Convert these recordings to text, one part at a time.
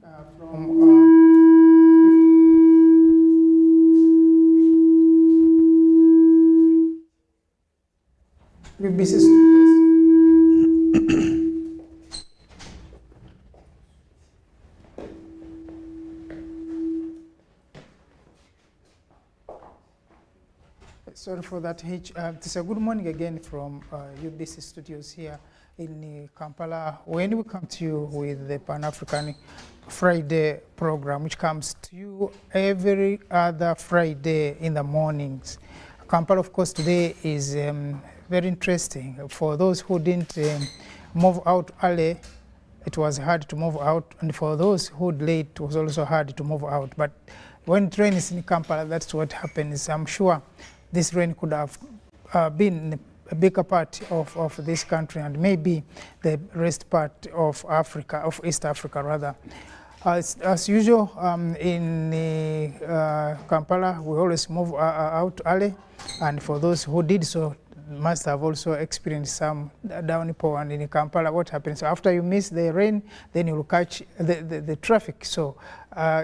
from UBC Studios. Sorry for that hitch. It's a good morning again from UBC Studios here in Kampala. When we come to you with the Pan-African Friday program, which comes to you every other Friday in the mornings. Kampala, of course, today is very interesting. For those who didn't move out early, it was hard to move out, and for those who delayed, it was also hard to move out. But when it rains in Kampala, that's what happens. I'm sure this rain could have been a bigger part of this country and maybe the rest part of Africa, of East Africa rather. As usual, in Kampala, we always move out early, and for those who did so, must have also experienced some downpour. And in Kampala, what happens? So after you miss the rain, then you will catch the traffic. So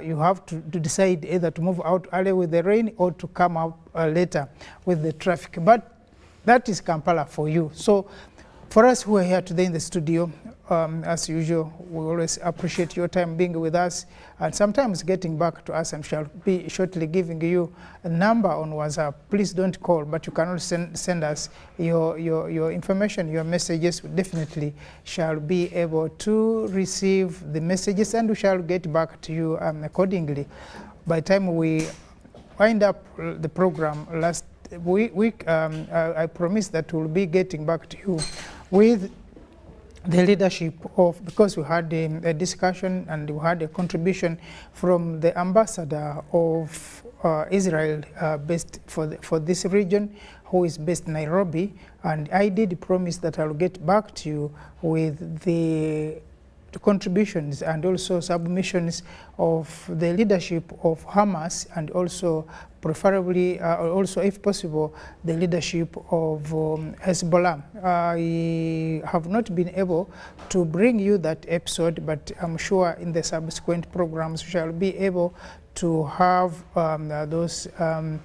you have to decide either to move out early with the rain or to come out later with the traffic. But that is Kampala for you. So for us who are here today in the studio, as usual, we always appreciate your time being with us and sometimes getting back to us, and shall be shortly giving you a number on WhatsApp. Please don't call, but you can also send us your information, your messages. We definitely shall be able to receive the messages, and we shall get back to you accordingly. By the time we wind up the program last week, I promised that we'll be getting back to you with the leadership of, because we had a discussion and we had a contribution from the ambassador of Israel based for this region, who is based in Nairobi, and I did promise that I'll get back to you with the contributions and also submissions of the leadership of Hamas, and also preferably also, if possible, the leadership of Hezbollah. I have not been able to bring you that episode, but I'm sure in the subsequent programs we shall be able to have those the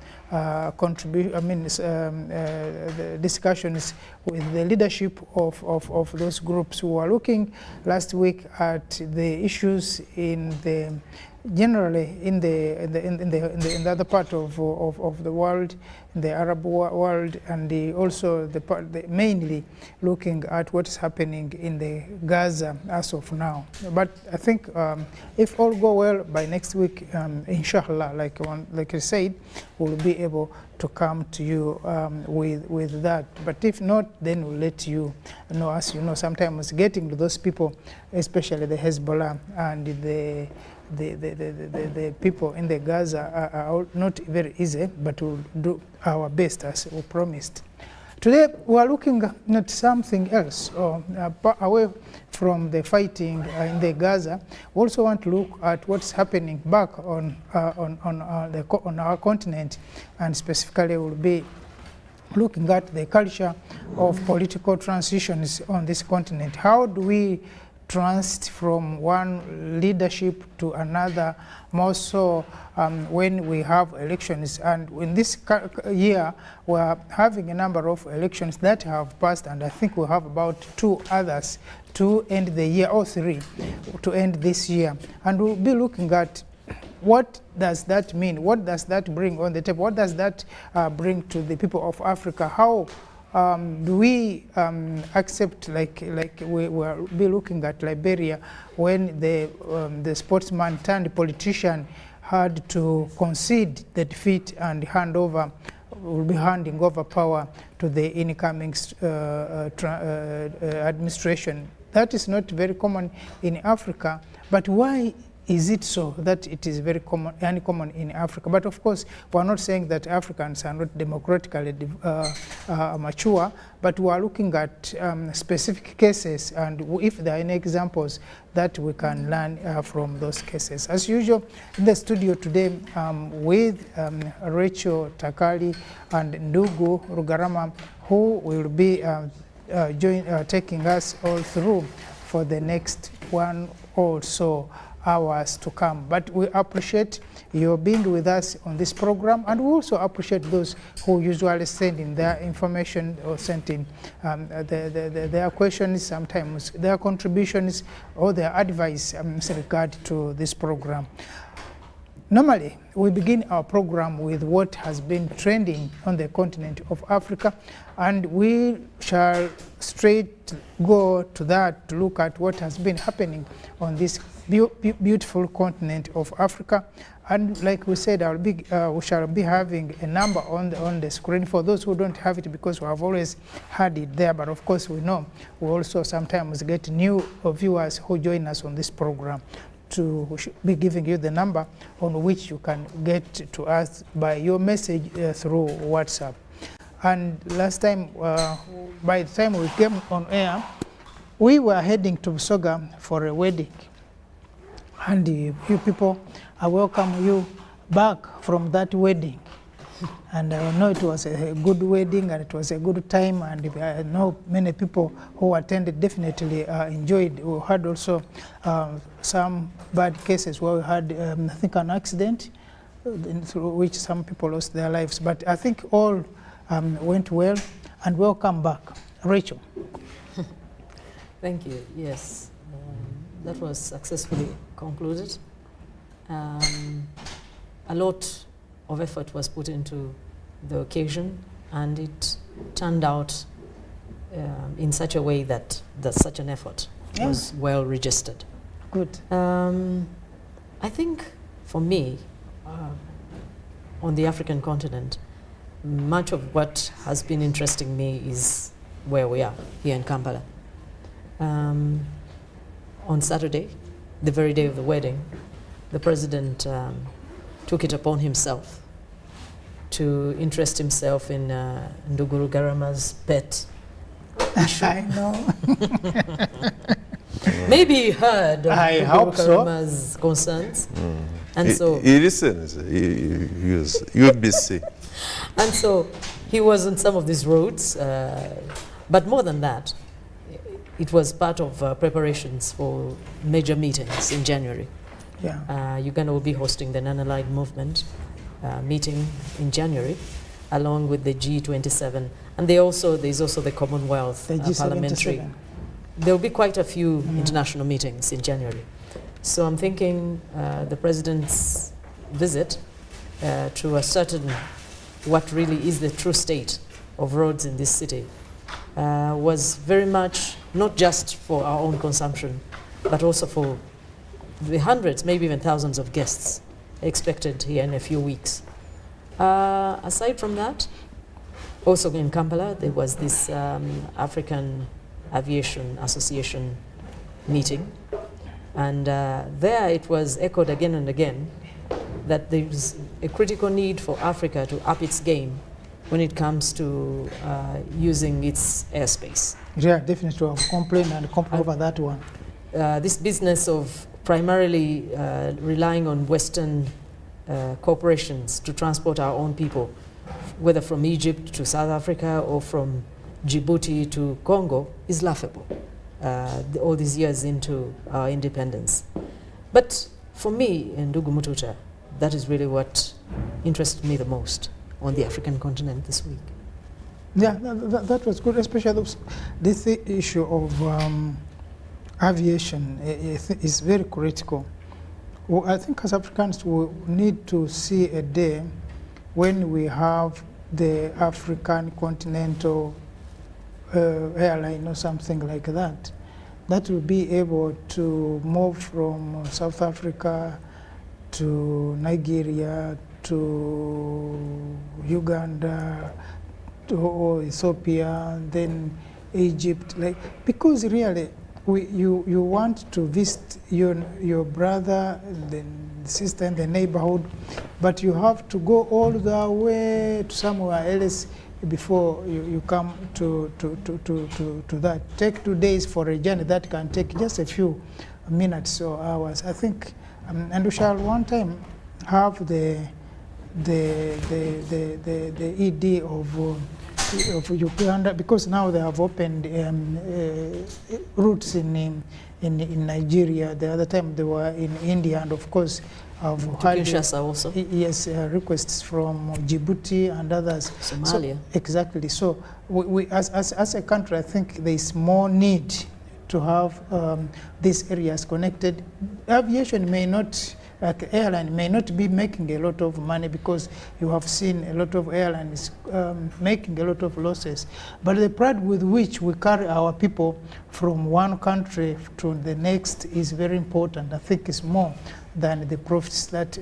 discussions with the leadership of those groups who are looking last week at the issues in the generally in the other part of the world, in the Arab world, and also mainly looking at what's happening in the Gaza as of now. But I think if all go well, by next week, inshallah, like I said, we'll be able to come to you with that. But if not, then we'll let you know. As you know, sometimes getting to those people, especially the Hezbollah and the people in the Gaza are not very easy, but we'll do our best as we promised. Today we are looking at something else, away from the fighting in the Gaza. We also want to look at what's happening back on our continent, and specifically we'll be looking at the culture of political transitions on this continent. How do we transit from one leadership to another, more so when we have elections? And in this year, we're having a number of elections that have passed, and I think we have about 2 others to end the year, or 3 to end this year. And we'll be looking at what does that mean? What does that bring on the table? What does that bring to the people of Africa? How do we accept, like we will be looking at Liberia, when the sportsman turned politician had to concede the defeat and will be handing over power to the incoming administration. That is not very common in Africa, but why is it so that it is very uncommon in Africa? But of course, we're not saying that Africans are not democratically mature, but we are looking at specific cases, and if there are any examples that we can learn from those cases. As usual, in the studio today with Rachel Takali and Ndugu Rugarama, who will be taking us all through for the next one or so hours to come. But we appreciate your being with us on this program, and we also appreciate those who usually send in their information or send in their questions, sometimes their contributions or their advice in regard to this program. Normally, we begin our program with what has been trending on the continent of Africa, and we shall straight go to that to look at what has been happening on this beautiful continent of Africa. And like we said, we shall be having a number on the screen for those who don't have it, because we have always had it there. But of course, we know we also sometimes get new viewers who join us on this program, to be giving you the number on which you can get to us by your message through WhatsApp. And last time, by the time we came on air, we were heading to Busoga for a wedding. And you people, I welcome you back from that wedding. And I know it was a good wedding and it was a good time, and I know many people who attended definitely enjoyed. We had also some bad cases where we had, I think, an accident through which some people lost their lives. But I think all went well, and welcome back. Rachel. Thank you. Yes, that was successfully concluded. A lot of effort was put into the occasion, and it turned out in such a way that such an effort was well registered. Good. I think for me, on the African continent, much of what has been interesting me is where we are here in Kampala. On Saturday, the very day of the wedding, the president took it upon himself to interest himself in Nduguru Garama's pet issue. I know. Maybe he heard of I Nduguru hope so. Garama's concerns. And so he listens. He would be sick. And so he was on some of these roads, but more than that, it was part of preparations for major meetings in January. Yeah. Uganda will be hosting the Non-Aligned Movement meeting in January, along with the G27, and there's also the Commonwealth The G77. Parliamentary. There will be quite a few international meetings in January. So I'm thinking the president's visit to ascertain what really is the true state of roads in this city was very much not just for our own consumption, but also for the hundreds, maybe even thousands of guests expected here in a few weeks. Aside from that, also in Kampala, there was this African Aviation Association meeting. And there it was echoed again and again that there's a critical need for Africa to up its game when it comes to using its airspace. Yeah, definitely. I've complained and complained over that one. This business of primarily relying on Western corporations to transport our own people, whether from Egypt to South Africa or from Djibouti to Congo, is laughable all these years into our independence. But for me, in Ndugu Mututa, that is really what interested me the most on the African continent this week. Yeah, that was good, especially this issue of aviation is very critical. Well, I think as Africans we need to see a day when we have the African continental airline or something like that, that will be able to move from South Africa to Nigeria to Uganda to Ethiopia, then Egypt, because really you want to visit your brother, the sister in the neighborhood, but you have to go all the way to somewhere else before you come to that. Take 2 days for a journey that can take just a few minutes or hours. I think, and we shall one time have the ED of of Uganda, because now they have opened routes in Nigeria. The other time they were in India, and of course have had Kinshasa also. Yes, requests from Djibouti and others. Somalia. So, exactly. So we as a country, I think there is more need to have these areas connected. Aviation may not, like airline, may not be making a lot of money, because you have seen a lot of airlines making a lot of losses. But the pride with which we carry our people from one country to the next is very important. I think it's more than the profits that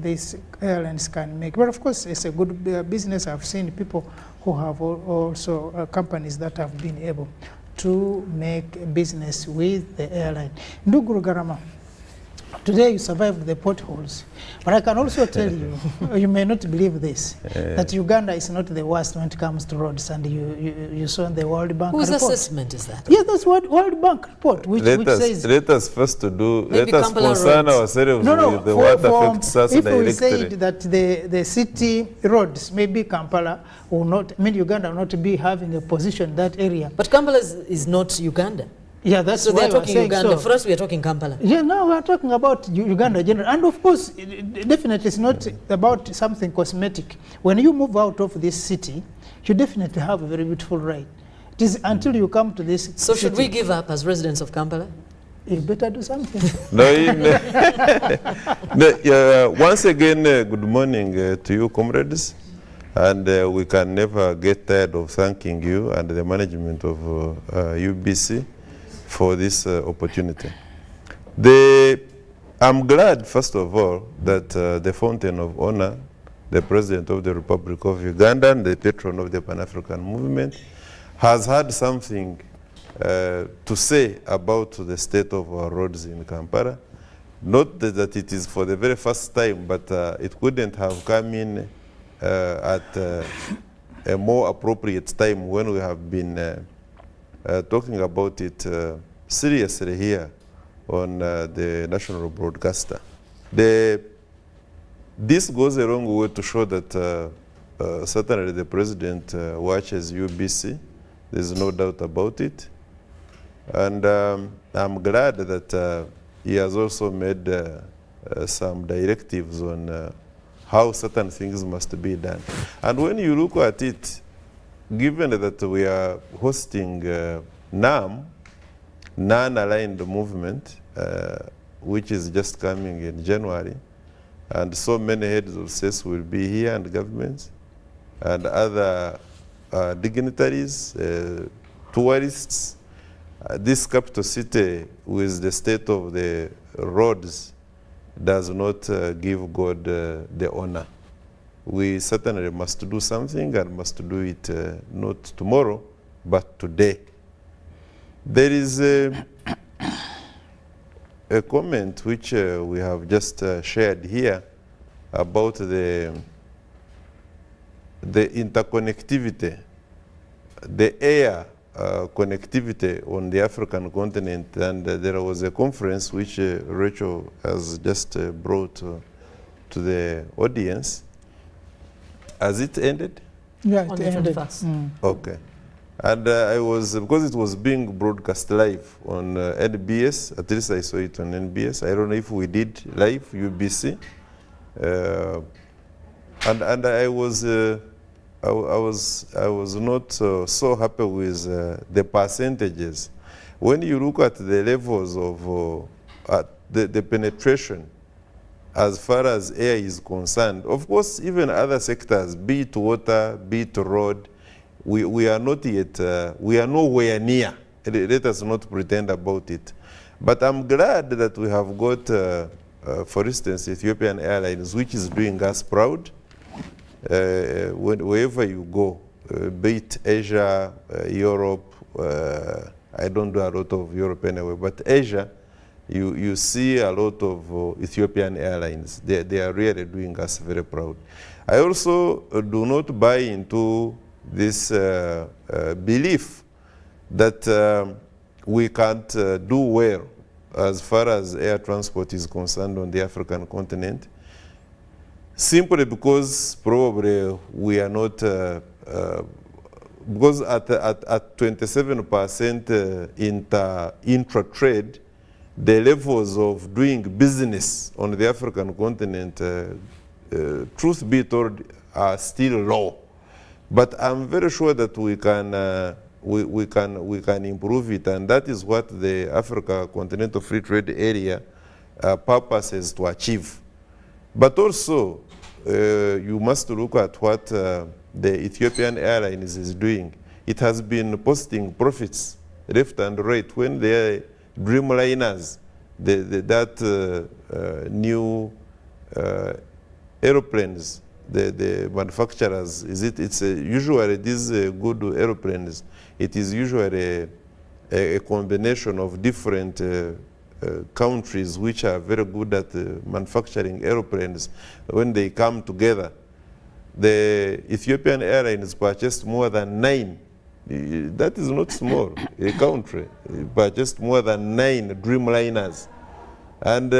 these airlines can make. But of course, it's a good business. I've seen people who have also companies that have been able to make a business with the airline. Ndugu Rugarama, today you survived the potholes, but I can also tell you, you may not believe this, that Uganda is not the worst when it comes to roads, and you saw in the World Bank Whose report. assessment is that? Yes, that's what World Bank report, which says... Let us first to do, Maybe let us Kampala concern roads. ourselves No, with the what affects us if directly. we said that the city roads, maybe Kampala will not, I mean Uganda will not be having a position in that area. But Kampala is not Uganda. Yeah, that's So why they're we're talking saying Uganda. so. For us, we are talking Kampala. Yeah, now we're talking about Uganda general. And of course, definitely it's not about something cosmetic. When you move out of this city, you definitely have a very beautiful ride. It is until you come to this So should we city, give up as residents of Kampala? you better do something. Once again, good morning to you, comrades. And we can never get tired of thanking you and the management of UBC for this opportunity. I'm glad, first of all, that the Fountain of Honor, the President of the Republic of Uganda and the patron of the Pan-African movement, has had something to say about the state of our roads in Kampala. Not that it is for the very first time, but it couldn't have come in at a more appropriate time when we have been talking about it seriously here on the national broadcaster. This goes a long way to show that certainly the president watches UBC. There's no doubt about it. And I'm glad that he has also made some directives on how certain things must be done. And when you look at it, given that we are hosting NAM, Non-Aligned Movement, which is just coming in January, and so many heads of states will be here, and governments, and other dignitaries, tourists. This capital city with the state of the roads does not give God the honor. We certainly must do something, and must do it not tomorrow, but today. There is a comment which we have just shared here about the interconnectivity, the air connectivity on the African continent, and there was a conference which Rachel has just brought to the audience. Has it ended? Yeah, On it the ended. 21st. Okay. And I was, because it was being broadcast live on NBS, at least I saw it on NBS. I don't know if we did live, UBC. And I was not so happy with the percentages. When you look at the levels of the penetration as far as air is concerned, of course, even other sectors, be it water, be it road, we are not yet, we are nowhere near. Let us not pretend about it. But I'm glad that we have got, for instance, Ethiopian Airlines, which is doing us proud. Wherever you go, be it Asia, Europe, I don't do a lot of Europe anyway, but Asia, you see a lot of Ethiopian Airlines. They are really doing us very proud. I also do not buy into this belief that we can't do well as far as air transport is concerned on the African continent, simply because probably we are not because at 27% intra-trade, the levels of doing business on the African continent, truth be told, are still low. But I'm very sure that we can improve it, and that is what the Africa Continental Free Trade Area purposes to achieve. But also, you must look at what the Ethiopian Airlines is doing. It has been posting profits left and right when the Dreamliners, new aeroplanes, the manufacturers, it's usually these good aeroplanes, it is usually a combination of different countries which are very good at manufacturing aeroplanes. When they come together, the Ethiopian Airlines purchased more than 9. That is not small, a country purchased more than 9 Dreamliners. And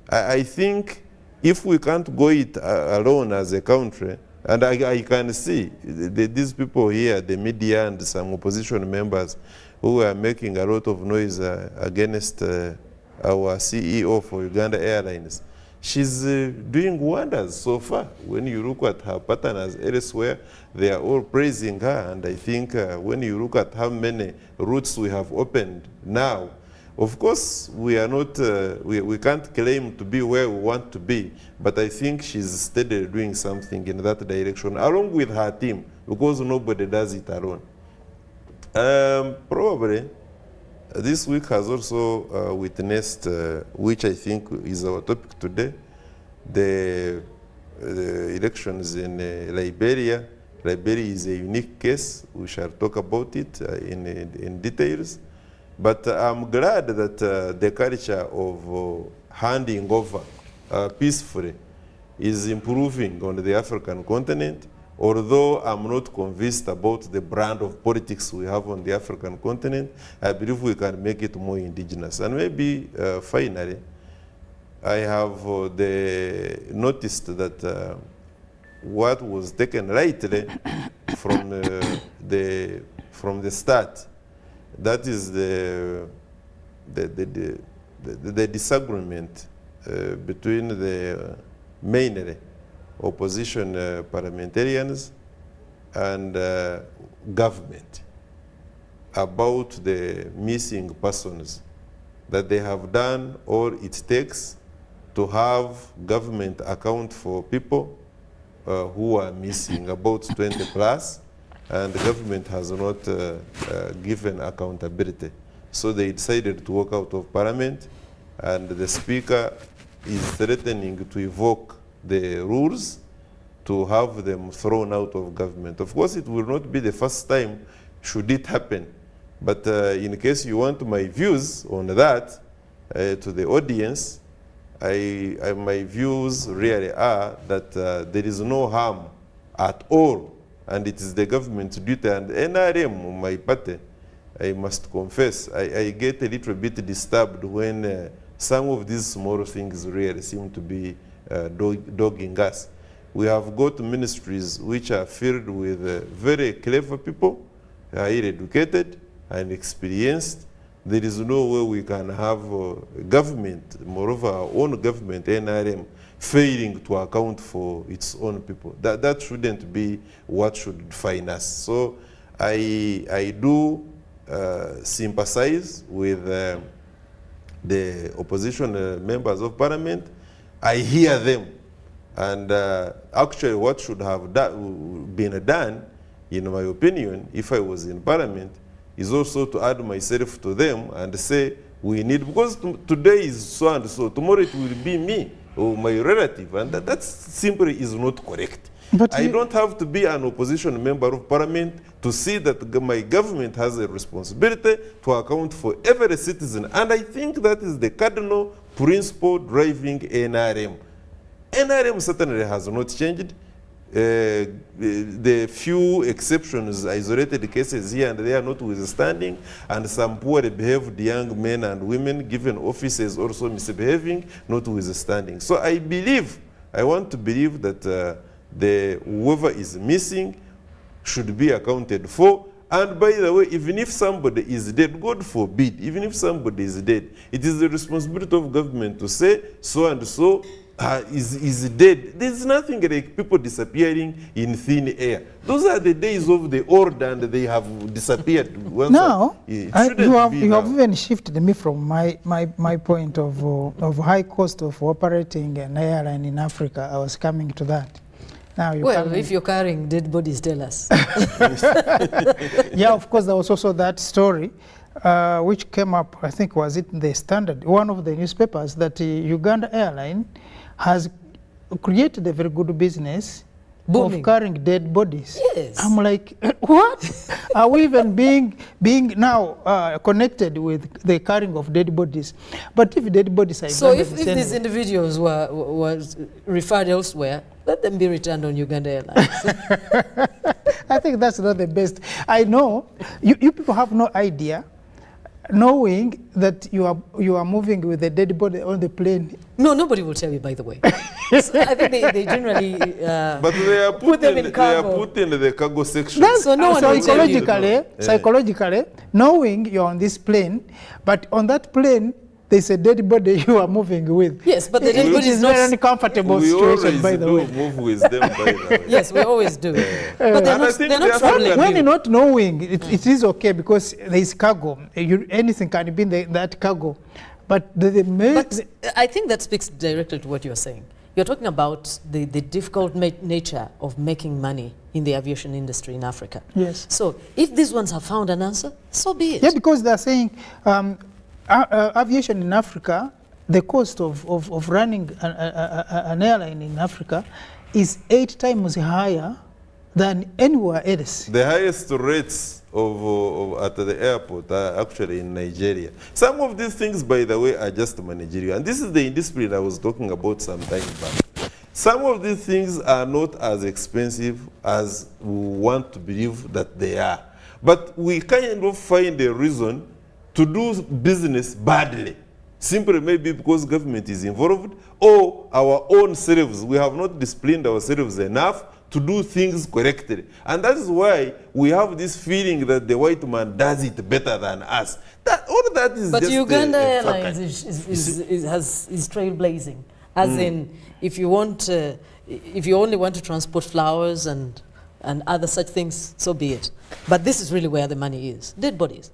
I think if we can't go it alone as a country, and I can see these people here, the media and some opposition members who are making a lot of noise against our CEO for Uganda Airlines. She's doing wonders so far. When you look at her partners elsewhere, they are all praising her. And I think when you look at how many routes we have opened now, of course, we are not, we can't claim to be where we want to be, but I think she's steadily doing something in that direction, along with her team, because nobody does it alone. Probably, this week has also witnessed, which I think is our topic today, the elections in Liberia. Liberia is a unique case. We shall talk about it in details. But I'm glad that the culture of handing over peacefully is improving on the African continent, although I'm not convinced about the brand of politics we have on the African continent. I believe we can make it more indigenous. And maybe finally, I have noticed that what was taken rightly from the start, that is the disagreement between the mainly opposition parliamentarians and government about the missing persons, that they have done all it takes to have government account for people who are missing, about 20 plus, and the government has not given accountability. So they decided to walk out of parliament, and the speaker is threatening to evoke the rules to have them thrown out of government. Of course, it will not be the first time should it happen. But in case you want my views on that, to the audience, my views really are that there is no harm at all, and it is the government's duty. And NRM, my party, I must confess, I get a little bit disturbed when some of these small things really seem to be dogging us. We have got ministries which are filled with very clever people, highly educated and experienced. There is no way we can have government, moreover our own government, NRM, failing to account for its own people. That shouldn't be what should define us. So I do sympathize with the opposition members of parliament. I hear them. And actually what should have been done, in my opinion, if I was in parliament, is also to add myself to them and say, we need, because today is so and so, tomorrow it will be me or my relative, and that simply is not correct. But I don't have to be an opposition member of parliament to see that my government has a responsibility to account for every citizen. And I think that is the cardinal principle driving NRM. NRM certainly has not changed. The few exceptions, isolated cases here and there notwithstanding, and some poorly behaved young men and women given offices also misbehaving notwithstanding. So I want to believe that whoever is missing should be accounted for. And by the way, even if somebody is dead, God forbid, even if somebody is dead, it is the responsibility of government to say so and so is dead. There's nothing like people disappearing in thin air. Those are the days of the old, and they have disappeared. Now, It you shouldn't have, be you have now. even shifted me from my point of high cost of operating an airline in Africa. I was coming to that. Now you Well, come if you're carrying dead bodies, tell us. yeah, of course, there was also that story which came up, I think, was it in the Standard, one of the newspapers, that Uganda Airline has created a very good business Booming. of carrying dead bodies. Yes. I'm like, what? Are we even being now connected with the carrying of dead bodies? But if dead bodies are So Uganda, if these individuals were referred elsewhere, let them be returned on Uganda Airlines. I think that's not the best. I know you people have no idea, knowing that you are moving with a dead body on the plane. No, nobody will tell you, by the way. So I think they generally But they are put them in they are cargo. put in the cargo section. So no one will tell you. Psychologically, knowing you're on this plane, but on that plane there's a dead body you are moving with. Yes, but the dead It body is is not. very uncomfortable We situation, always by the do way. move with them, by the way. Yes, we always do. But they're And I not, think they're not they are troubling When you. you're not knowing, it is okay because there is cargo. Anything can be in that cargo. But the main... But I think that speaks directly to what you're saying. You're talking about the difficult nature of making money in the aviation industry in Africa. Yes. So if these ones have found an answer, so be it. Yeah, because they're saying aviation in Africa, the cost of running an airline in Africa is 8 times higher than anywhere else. The highest rates at the airport are actually in Nigeria. Some of these things, by the way, are just managerial. And this is the indiscipline I was talking about some time back. Some of these things are not as expensive as we want to believe that they are. But we kind of find a reason to do business badly. Simply maybe because government is involved, or our own selves, we have not disciplined ourselves enough to do things correctly. And that is why we have this feeling that the white man does it better than us. All that is But just Uganda a Airlines is trailblazing. As in, if you only want to transport flowers and other such things, so be it. But this is really where the money is. Dead bodies.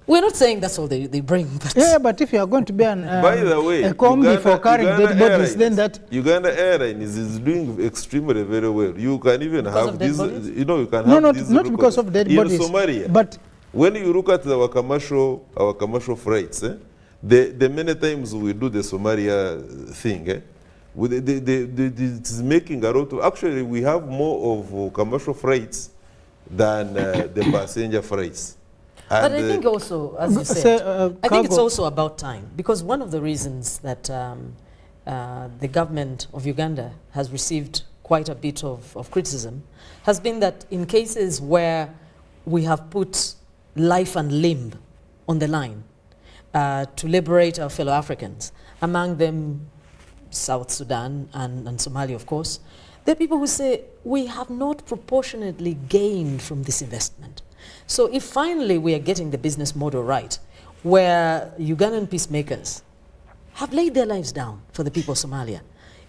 We're not saying that's all they bring. But Yeah, but if you are going to be By the way, a combi for carrying dead bodies, then that... Uganda Airlines is doing extremely very well. You can even Because have of dead these, bodies? you know, you can No, have these not records. because of dead in bodies. Somalia, But when you look at our commercial flights, the many times we do the Somalia thing, it's making a lot of, actually we have more of commercial flights than the passenger flights. But And, I think also, as you say, said, I think it's cargo. also about time. Because one of the reasons that the government of Uganda has received quite a bit of criticism has been that in cases where we have put life and limb on the line to liberate our fellow Africans, among them South Sudan and Somalia, of course, there are people who say we have not proportionately gained from this investment. So if finally we are getting the business model right, where Ugandan peacemakers have laid their lives down for the people of Somalia,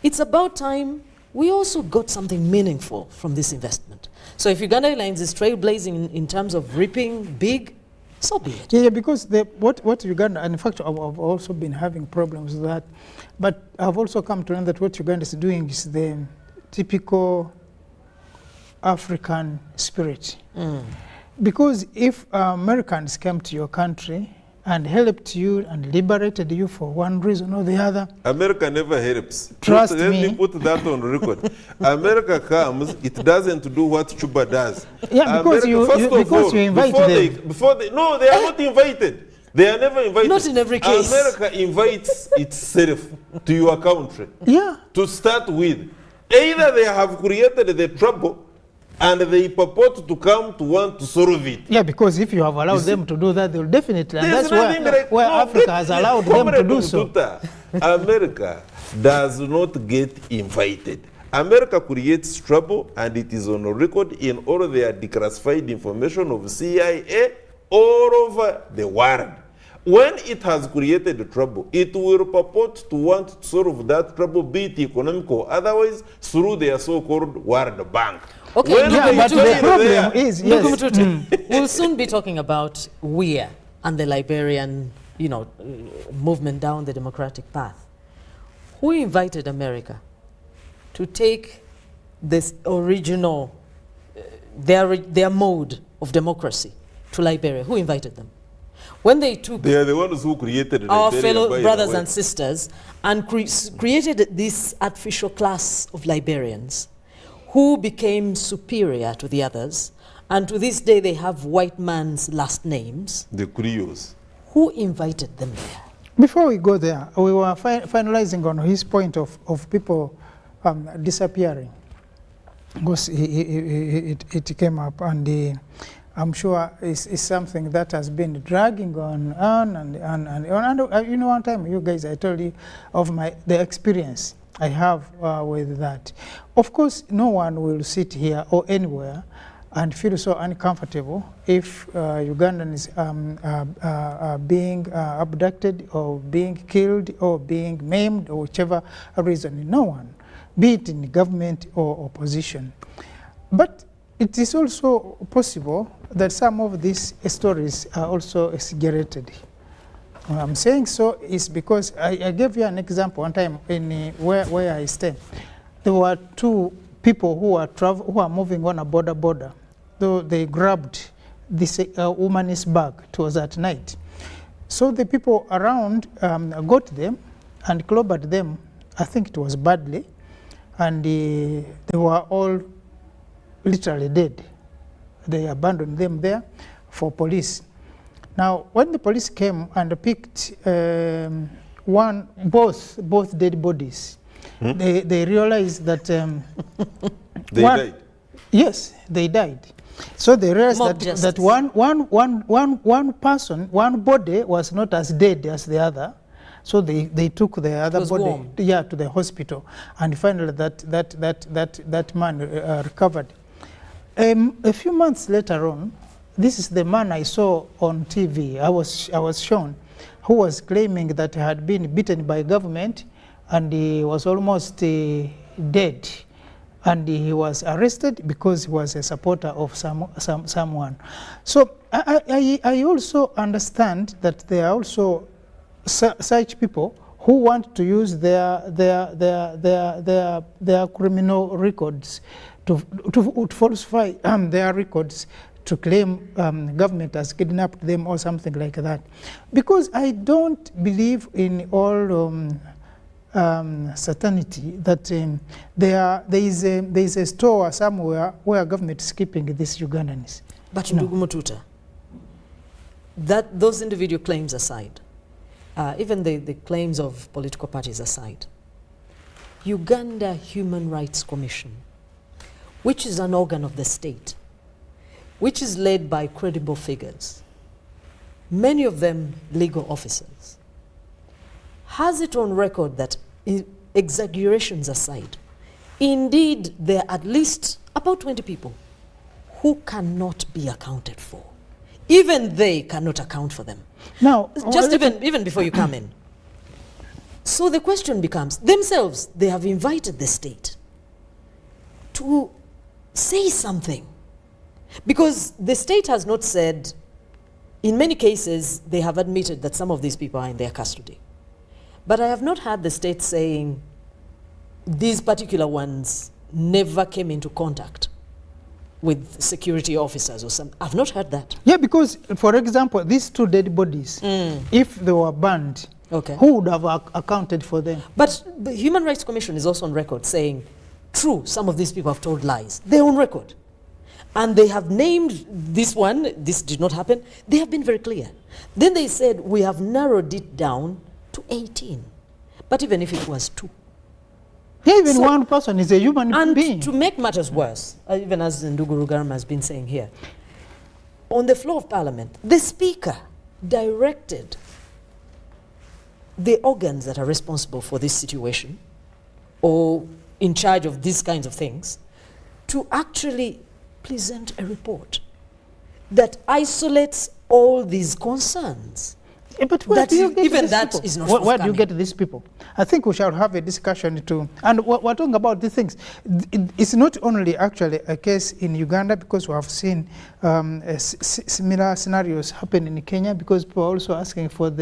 it's about time we also got something meaningful from this investment. So if Uganda Airlines is trailblazing in terms of reaping big, so be it. Yeah, because what Uganda, and in fact I've also been having problems with that, but I've also come to learn that what Uganda is doing is the typical African spirit. Because if Americans came to your country and helped you and liberated you for one reason or the other, America never helps. Trust Let me. me put that on record. America comes, it doesn't do what Cuba does. Yeah, because America, you invite them. No, they are not invited. They are never invited. Not in every case. America invites itself to your country Yeah. to start with. Either they have created the trouble and they purport to come to want to solve it. Yeah, because if you have allowed them to do that, they'll definitely, and There's that's nothing like- where no, Africa has allowed them to do so. Comrade Mtuta, America does not get invited. America creates trouble, and it is on record in all their declassified information of CIA all over the world. When it has created trouble, it will purport to want to solve that trouble, be it economic or otherwise, through their so-called World Bank. Okay, When Yeah, they but join the problem there- is, yes, Ndugumututu, we'll soon be talking about Weir and the Liberian, movement down the democratic path. Who invited America to take this original, their mode of democracy to Liberia? Who invited them? When they took They are the ones who created our Liberia, fellow by the brothers way. and sisters and created this artificial class of Liberians who became superior to the others, and to this day they have white man's last names. The Creoles. Who invited them there? Before we go there, we were finalizing on his point of people disappearing. Because it came up, and I'm sure it's something that has been dragging on and one time, you guys, I told you of the experience I have with that. Of course, no one will sit here or anywhere and feel so uncomfortable if Ugandans are being abducted or being killed or being maimed or whichever reason. No one, be it in government or opposition. But it is also possible that some of these stories are also exaggerated. I'm saying so is because I gave you an example one time in where I stay. There were two people who are moving on a border. Though they grabbed this woman's bag. It was at night. So the people around got them and clobbered them. I think it was badly, and they were all literally dead. They abandoned them there for police. Now, when the police came and picked both dead bodies, they realized that They died. Yes, they died. So they realized Mob that justice. one person, one body was not as dead as the other. So they took the other was body, warm. to the hospital, and finally that man recovered. A few months later on, this is the man I saw on TV. I was shown, who was claiming that he had been beaten by government, and he was almost dead, and he was arrested because he was a supporter of someone. So I also understand that there are also such people who want to use their criminal records to falsify their records, to claim government has kidnapped them or something like that. Because I don't believe in all certainty that there is a store somewhere where government is keeping these Ugandans. But No. Ndugumututu, those individual claims aside, even the claims of political parties aside, Uganda Human Rights Commission, which is an organ of the state, which is led by credible figures, many of them legal officers, has it on record that, exaggerations aside, indeed there are at least about 20 people who cannot be accounted for. Even they cannot account for them. Now, Just even before you come in. So the question becomes, themselves, they have invited the state to say something. Because the state has not said, in many cases, they have admitted that some of these people are in their custody. But I have not heard the state saying these particular ones never came into contact with security officers or something. I've not heard that. yeah, because, for example, these two dead bodies, if they were burned, Okay. who would have accounted for them? But the Human Rights Commission is also on record saying, true, some of these people have told lies. They're on record. And they have named this one, this did not happen. They have been very clear. Then they said, we have narrowed it down to 18. But even if it was 2. Yeah, even So- one person is a human And being. to make matters worse, even as Nduguru Garma has been saying here, on the floor of Parliament, the Speaker directed the organs that are responsible for this situation, or in charge of these kinds of things, to actually present a report that isolates all these concerns. Yeah, but where That do you get even these that people? is not Where do you forthcoming. get these people? I think we shall have a discussion too. And we're talking about these things. It's not only actually a case in Uganda, because we have seen similar scenarios happen in Kenya, because people are also asking for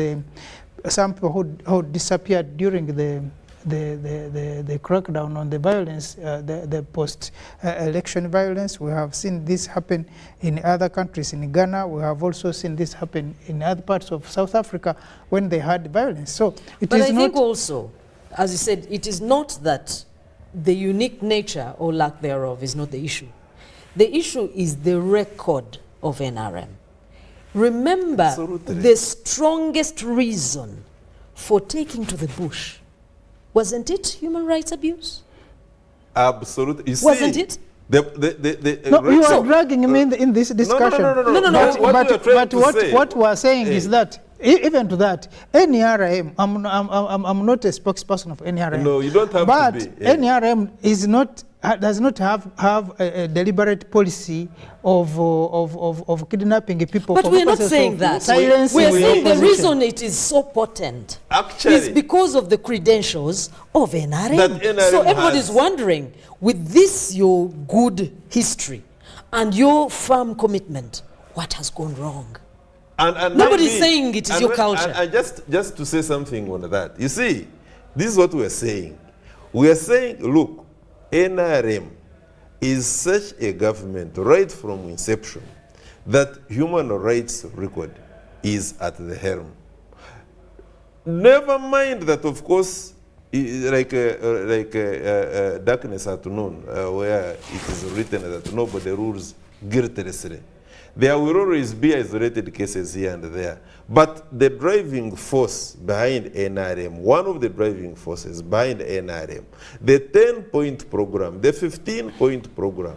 some people who disappeared during the crackdown on the violence, the post-election violence. We have seen this happen in other countries. In Ghana, we have also seen this happen in other parts of South Africa when they had violence. So it But is I not. think also, as you said, it is not that the unique nature or lack thereof is not the issue. The issue is the record of NRM. Remember, Absolutely. the strongest reason for taking to the bush, wasn't it human rights abuse? Absolutely. You Wasn't see, it? No, you So- are dragging me in this discussion. No. No, no, no. But, What we are trying but to say- what we are saying is that even to that, NRM, I'm not a spokesperson of NRM. No, you don't have but to be. Yeah. NRM is not does not have a deliberate policy of kidnapping people. But for we're not purposes saying of that. silencing We're the saying the opposition. reason it is so potent Actually- is because of the credentials of NRM. That NRM so everybody's has. wondering, with this your good history and your firm commitment, what has gone wrong? And Nobody's maybe- saying it is and your when- culture. And just to say something on that, you see, this is what we are saying. We are saying, look, NRM is such a government right from inception that human rights record is at the helm. Never mind that, of course, like darkness at noon, where it is written that nobody rules guiltlessly. There will always be isolated cases here and there. But the driving force behind NRM, one of the driving forces behind NRM, the 10-point program, the 15-point program,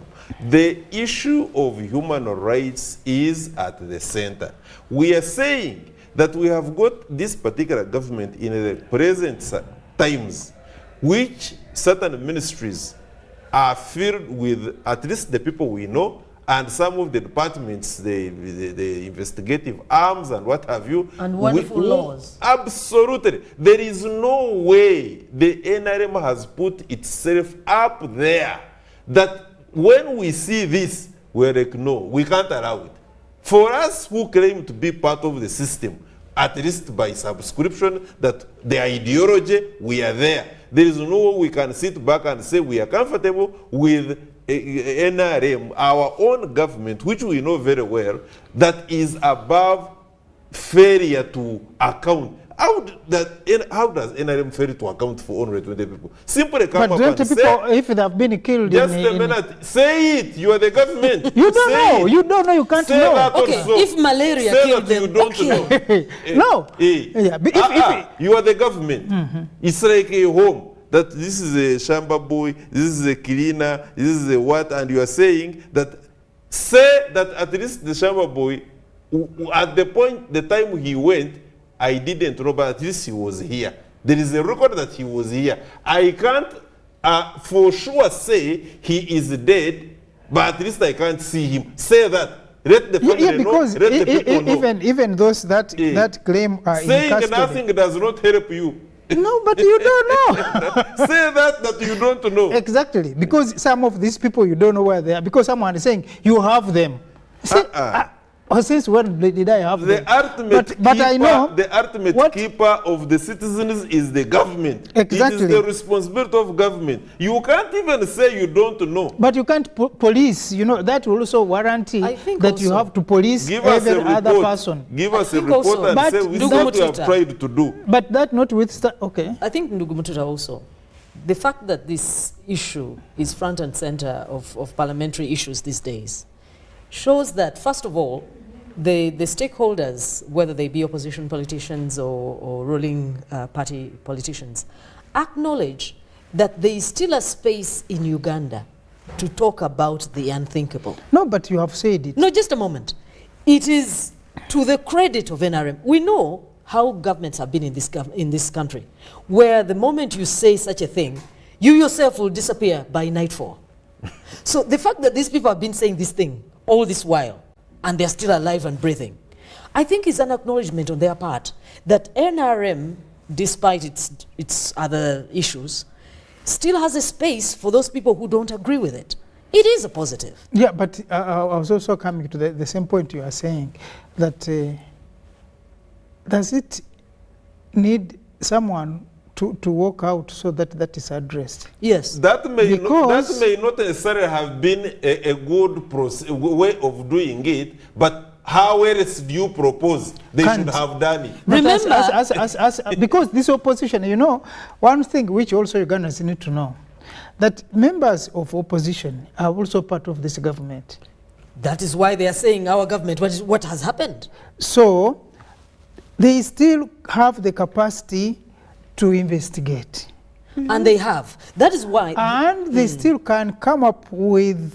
the issue of human rights is at the center. We are saying that we have got this particular government in the present times, which certain ministries are filled with at least the people we know, and some of the departments, the investigative arms and what have you. And wonderful laws. Absolutely. There is no way the NRM has put itself up there that when we see this, we're like, no, we can't allow it. For us who claim to be part of the system, at least by subscription, that the ideology, we are there. There is no way we can sit back and say we are comfortable with NRM, our own government, which we know very well, that is above failure to account. How does NRM fail to account for 120 people? Simply come But up don't and people, say, if they have been killed just in, a minute, say it, you are the government. you don't Say know. it. You don't know. You can't Say know. that Okay, also. if malaria Say killed that you them, don't okay. know. No. Yeah, but if you are the government. It's like a home. That this is a shamba boy, this is a cleaner, this is a what, and you are saying that, say that at least the shamba boy, at the time he went, I didn't know, but at least he was here. There is a record that he was here. I can't for sure say he is dead, but at least I can't see him. Say that. Let the family yeah, know. because Let the people know. even those that Yeah. that claim are in Saying custody. nothing does not help you. No, but you don't know. Say that you don't know. Exactly, because some of these people you don't know where they are, because someone is saying you have them. See, since when did I have them? The ultimate but I know the ultimate what- keeper of the citizens is the government. Exactly. It is the responsibility of government. You can't even say you don't know. But you can't police, that will also warrant I think that you also- have to police Give us every a other report. person. Give us a think report also- and But say this is Ndugu what we have Mutita. tried to do. But that notwithstanding, okay. I think Ndugumutura also, the fact that this issue is front and center of parliamentary issues these days shows that, first of all, the stakeholders, whether they be opposition politicians or ruling party politicians, acknowledge that there is still a space in Uganda to talk about the unthinkable. No, but you have said it. No, just a moment. It is to the credit of NRM. We know how governments have been in this country, where the moment you say such a thing, you yourself will disappear by nightfall. So the fact that these people have been saying this thing all this while, and they're still alive and breathing, I think is an acknowledgement on their part that NRM, despite its other issues, still has a space for those people who don't agree with it. It is a positive. Yeah, but I was also coming to the same point you are saying, that does it need someone to walk out so that that is addressed? Yes. That may Because- not necessarily have been a good way of doing it, but how else do you propose they Can't. should have done it? But Remember- because this opposition, you know, one thing which also Ugandans need to know, that members of opposition are also part of this government. That is why they are saying our government, what has happened? So they still have the capacity to investigate. And they have. That is why. And they still can come up with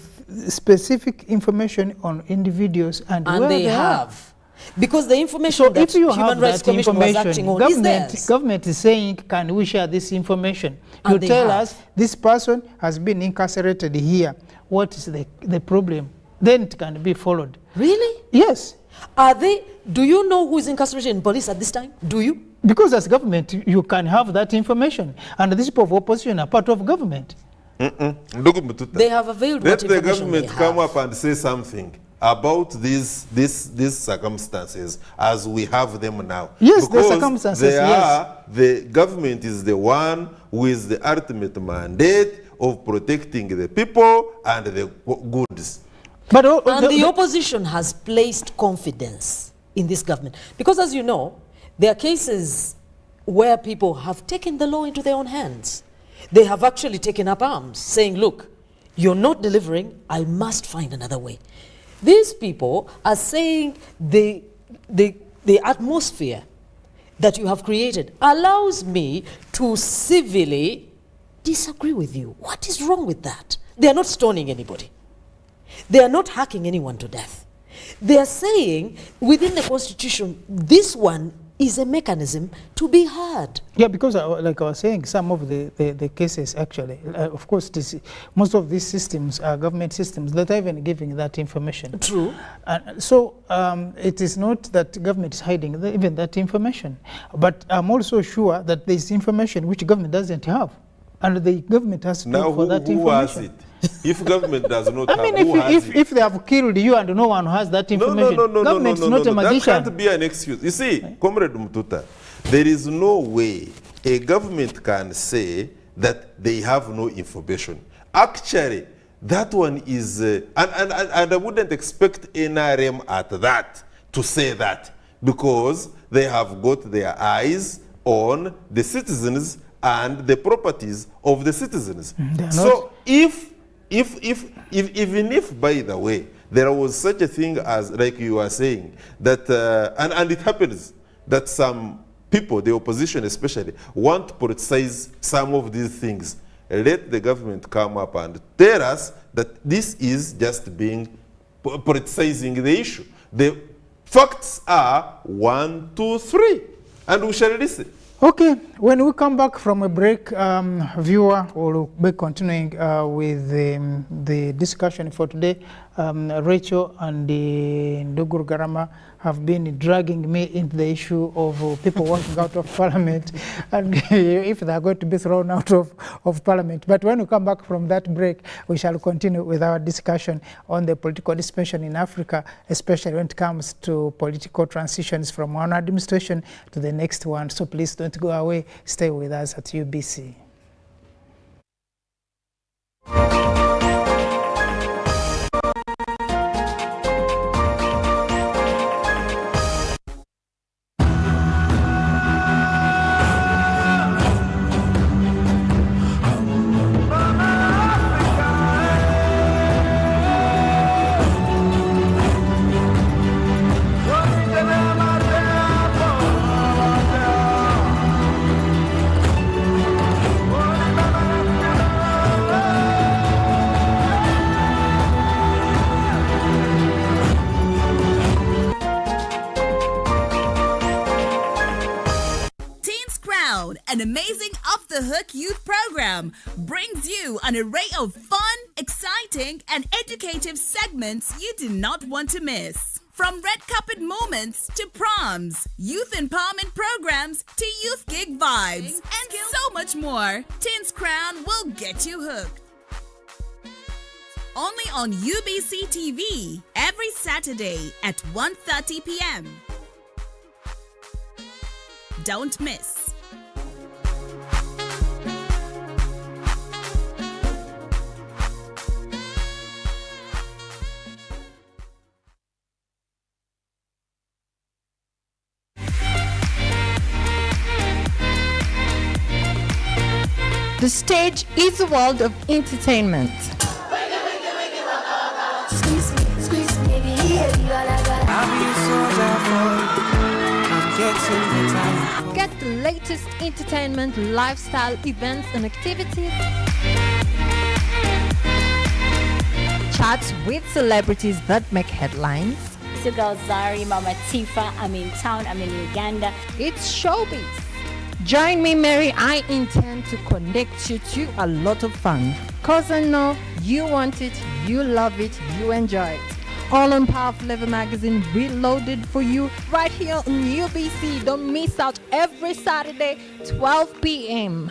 specific information on individuals and where they are. have. Because the information So that if you Human have Rights that Commission was information, acting on is theirs. government is saying, can we share this information? And You they tell have. us this person has been incarcerated here. What is the problem? Then it can be followed. Really? Yes, Do you know who is incarcerated in police at this time? Do you? because as government, you can have that information. And these people of opposition are part of government. Ndugu Mututa, They have availed let what the information government they come have. up and say something about these circumstances as we have them now. Yes, the Because circumstances, yes. the government is the one who is the ultimate mandate of protecting the people and the goods. But And the opposition has placed confidence in this government. Because as you know, there are cases where people have taken the law into their own hands. They have actually taken up arms, saying, look, you're not delivering, I must find another way. These people are saying the atmosphere that you have created allows me to civilly disagree with you. What is wrong with that? They are not stoning anybody. They are not hacking anyone to death. They are saying within the Constitution, this one is a mechanism to be heard. yeah, because like I was saying, some of the cases actually, of course, most of these systems are government systems that are even giving that information. True. So it is not that government is hiding even that information. But I'm also sure that there is information which government doesn't have. And the government has to Now, look for that who has information. it? If government does not I have, mean, who has it? if they have killed you and no one has that information, government is not a That magician. can't be an excuse. You see, Comrade Mututa, there is no way a government can say that they have no information. Actually, that one is, and I wouldn't expect NRM at that to say that, because they have got their eyes on the citizens and the properties of the citizens. They're So even if, by the way, there was such a thing as, like you are saying, that, and it happens that some people, the opposition especially, want to politicize some of these things. Let the government come up and tell us that this is just being politicizing the issue. The facts are 1, 2, 3, and we shall listen. Okay, when we come back from a break, viewer, we'll be continuing with the discussion for today. Rachel and Ndugu Garama have been dragging me into the issue of people walking out of parliament and if they are going to be thrown out of parliament. But when we come back from that break, we shall continue with our discussion on the political dispensation in Africa, especially when it comes to political transitions from one administration to the next one. So please don't go away. Stay with us at UBC. An amazing off-the-hook youth program program brings you an array of fun, exciting, and educative segments you do not want to miss. From red carpet moments to proms, youth empowerment programs to youth gig vibes, and so much more, Teens Crown will get you hooked. Only on UBC TV every Saturday at 1:30 p.m. Don't miss. The stage is a world of entertainment. Get the latest entertainment, lifestyle, events, and activities. Chats with celebrities that make headlines. It's your girl Zari, Mama Tifa. I'm in town, I'm in Uganda. It's showbiz. Join me, Mary. I intend to connect you to a lot of fun. Cause I know you want it, you love it, you enjoy it. All on Powerful Level Magazine, reloaded for you right here on UBC. Don't miss out every Saturday, 12 p.m.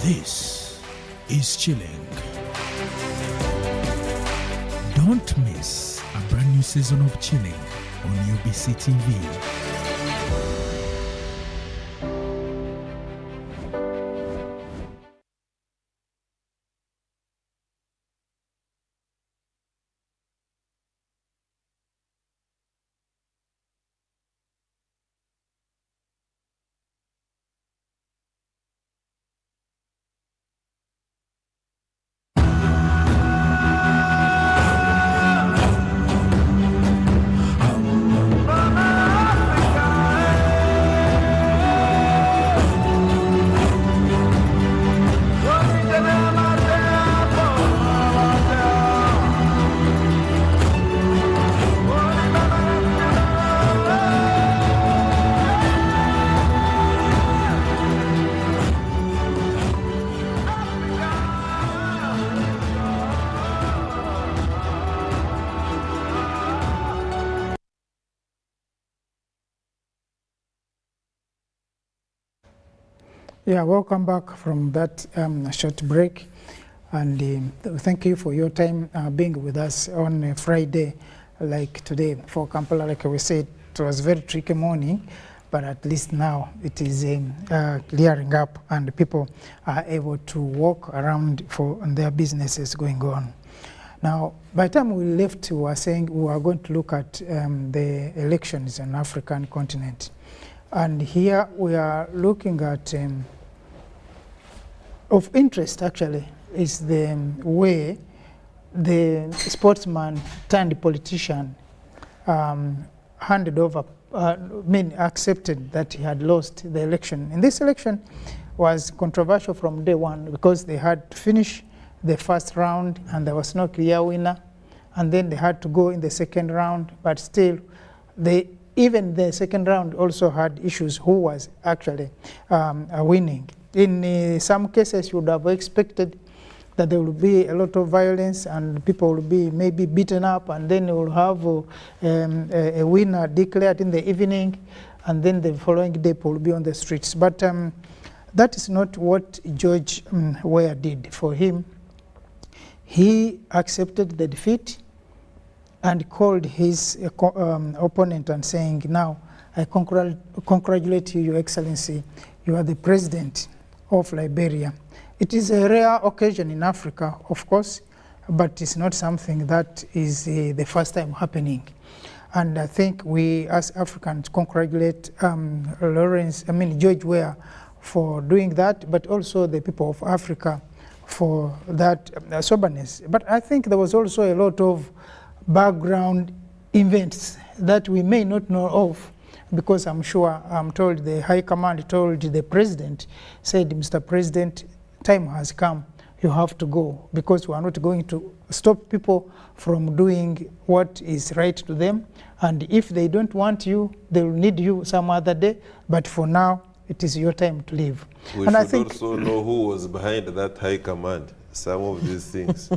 This is Chilling. Don't miss a brand new season of Chilling on UBC TV. Yeah, welcome back from that short break, and thank you for your time being with us on a Friday like today for Kampala. Like we said, it was a very tricky morning, but at least now it is clearing up and people are able to walk around for their businesses going on. Now, by the time we left, we were saying we were going to look at the elections on the African continent. And here we are looking at, of interest actually, is the way the sportsman turned politician handed over, accepted that he had lost the election. And this election was controversial from day one because they had to finish the first round and there was no clear winner. And then they had to go in the second round, but still even the second round also had issues who was actually winning. In some cases, you would have expected that there will be a lot of violence and people will be maybe beaten up, and then you will have a winner declared in the evening, and then the following day people will be on the streets. But that is not what George Weah did. For him, he accepted the defeat and called his opponent and saying, now I congratulate you, Your Excellency, you are the president of Liberia. It is a rare occasion in Africa, of course, but it's not something that is the first time happening. And I think we as Africans congratulate George Weah for doing that, but also the people of Africa for that soberness. But I think there was also a lot of background events that we may not know of, because I'm told the High Command told the President, said, Mr. President, time has come you have to go, because we are not going to stop people from doing what is right to them. And if they don't want you, they will need you some other day. But for now, it is your time to leave. We And I should think also know who was behind that high command. Some of these things.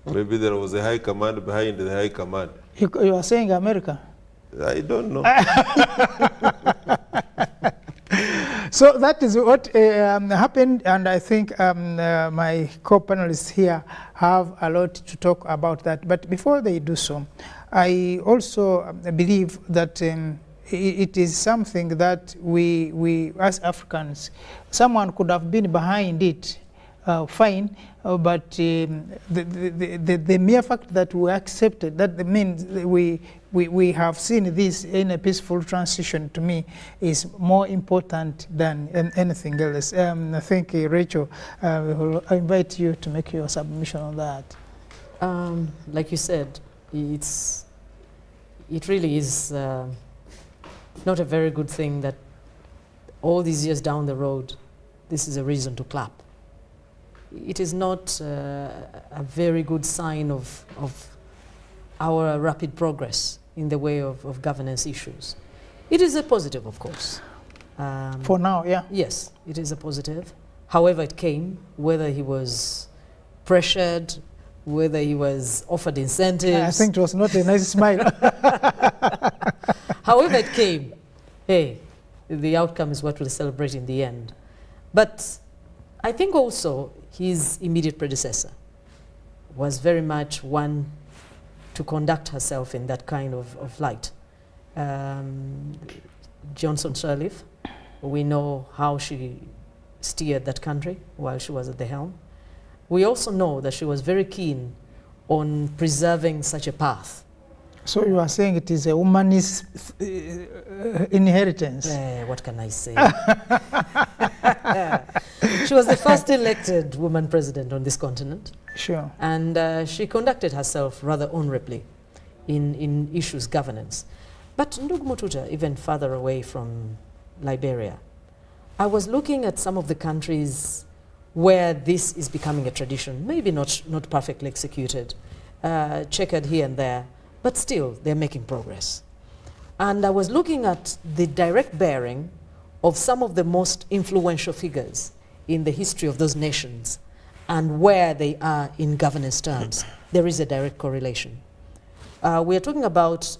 Maybe there was a high command behind the high command. you are saying America. I don't know. So that is what happened, and I think my co-panelists here have a lot to talk about that. But before they do so, I also believe that it is something that we as Africans, someone could have been behind it, fine, but the mere fact that we accepted, that means we have seen this in a peaceful transition, to me, is more important than anything else. I think, Rachel, I invite you to make your submission on that. Like you said, it really is not a very good thing that all these years down the road, this is a reason to clap. It is not a very good sign of our rapid progress in the way of governance issues. It is a positive, of course. For now, yeah. Yes, it is a positive. However it came, whether he was pressured, whether he was offered incentives. I think it was not a nice smile. However it came, hey, the outcome is what we'll celebrate in the end. But I think also his immediate predecessor was very much one to conduct herself in that kind of light. Johnson Sirleaf, we know how she steered that country while she was at the helm. We also know that she was very keen on preserving such a path. So you are saying it is a woman's inheritance? What can I say? She was the first elected woman president on this continent. Sure. And she conducted herself rather honorably in issues governance. But Ndugu Mututa, even further away from Liberia, I was looking at some of the countries where this is becoming a tradition, maybe not perfectly executed, checkered here and there, but still they're making progress. And I was looking at the direct bearing of some of the most influential figures in the history of those nations and where they are in governance terms. There is a direct correlation. We are talking about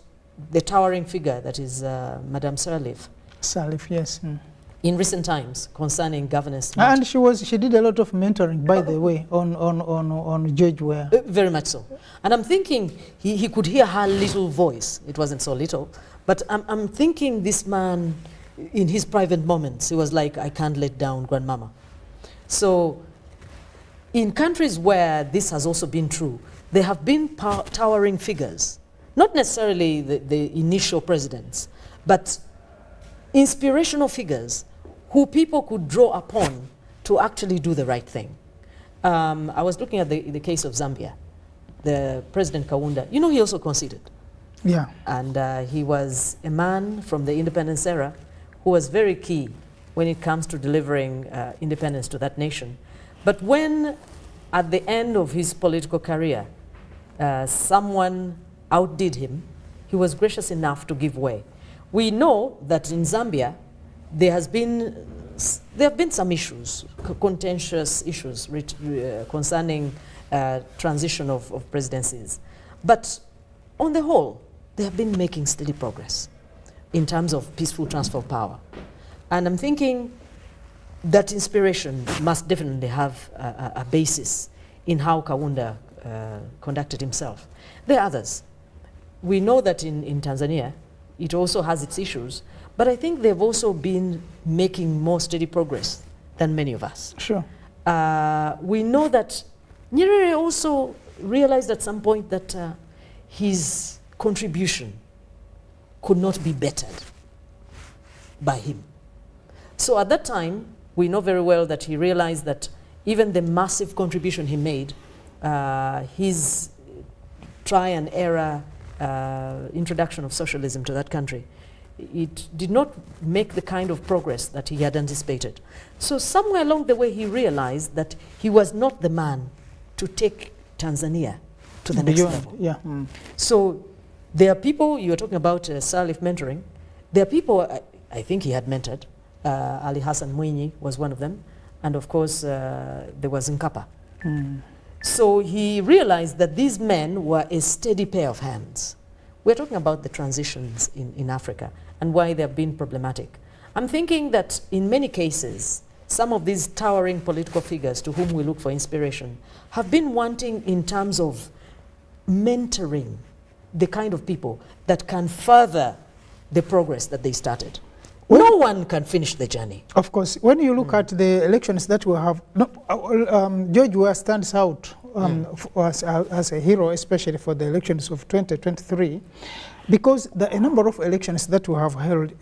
the towering figure that is Madame Sirleaf. Sirleaf, yes. In recent times concerning governance. And she did a lot of mentoring, by the way, on George Weah. Very much so. And I'm thinking he could hear her little voice. It wasn't so little. But I'm thinking this man, in his private moments, he was like, I can't let down grandmama. So in countries where this has also been true, there have been towering figures, not necessarily the initial presidents, but inspirational figures who people could draw upon to actually do the right thing. I was looking at the case of Zambia. The President Kaunda, you know, he also conceded. Yeah. And he was a man from the independence era who was very key when it comes to delivering independence to that nation. But when, at the end of his political career, someone outdid him, he was gracious enough to give way. We know that in Zambia, there have been some issues, contentious issues concerning transition of presidencies. But on the whole, they have been making steady progress in terms of peaceful transfer of power. And I'm thinking that inspiration must definitely have a basis in how Kaunda conducted himself. There are others. We know that in Tanzania, it also has its issues, but I think they've also been making more steady progress than many of us. Sure. We know that Nyerere also realized at some point that his contribution could not be bettered by him. So at that time, we know very well that he realized that even the massive contribution he made, his try and error introduction of socialism to that country, it did not make the kind of progress that he had anticipated. So somewhere along the way, he realized that he was not the man to take Tanzania to the next level. Yeah. So there are people, you were talking about Salif mentoring. There are people I think he had mentored. Ali Hassan Mwinyi was one of them. And of course, there was Nkapa. So he realized that these men were a steady pair of hands. We're talking about the transitions in Africa and why they have been problematic. I'm thinking that in many cases, some of these towering political figures to whom we look for inspiration have been wanting in terms of mentoring the kind of people that can further the progress that they started. No one can finish the journey. Of course, when you look at the elections that we have, George Weah stands out as a hero, especially for the elections of 2023, because a number of elections that we have held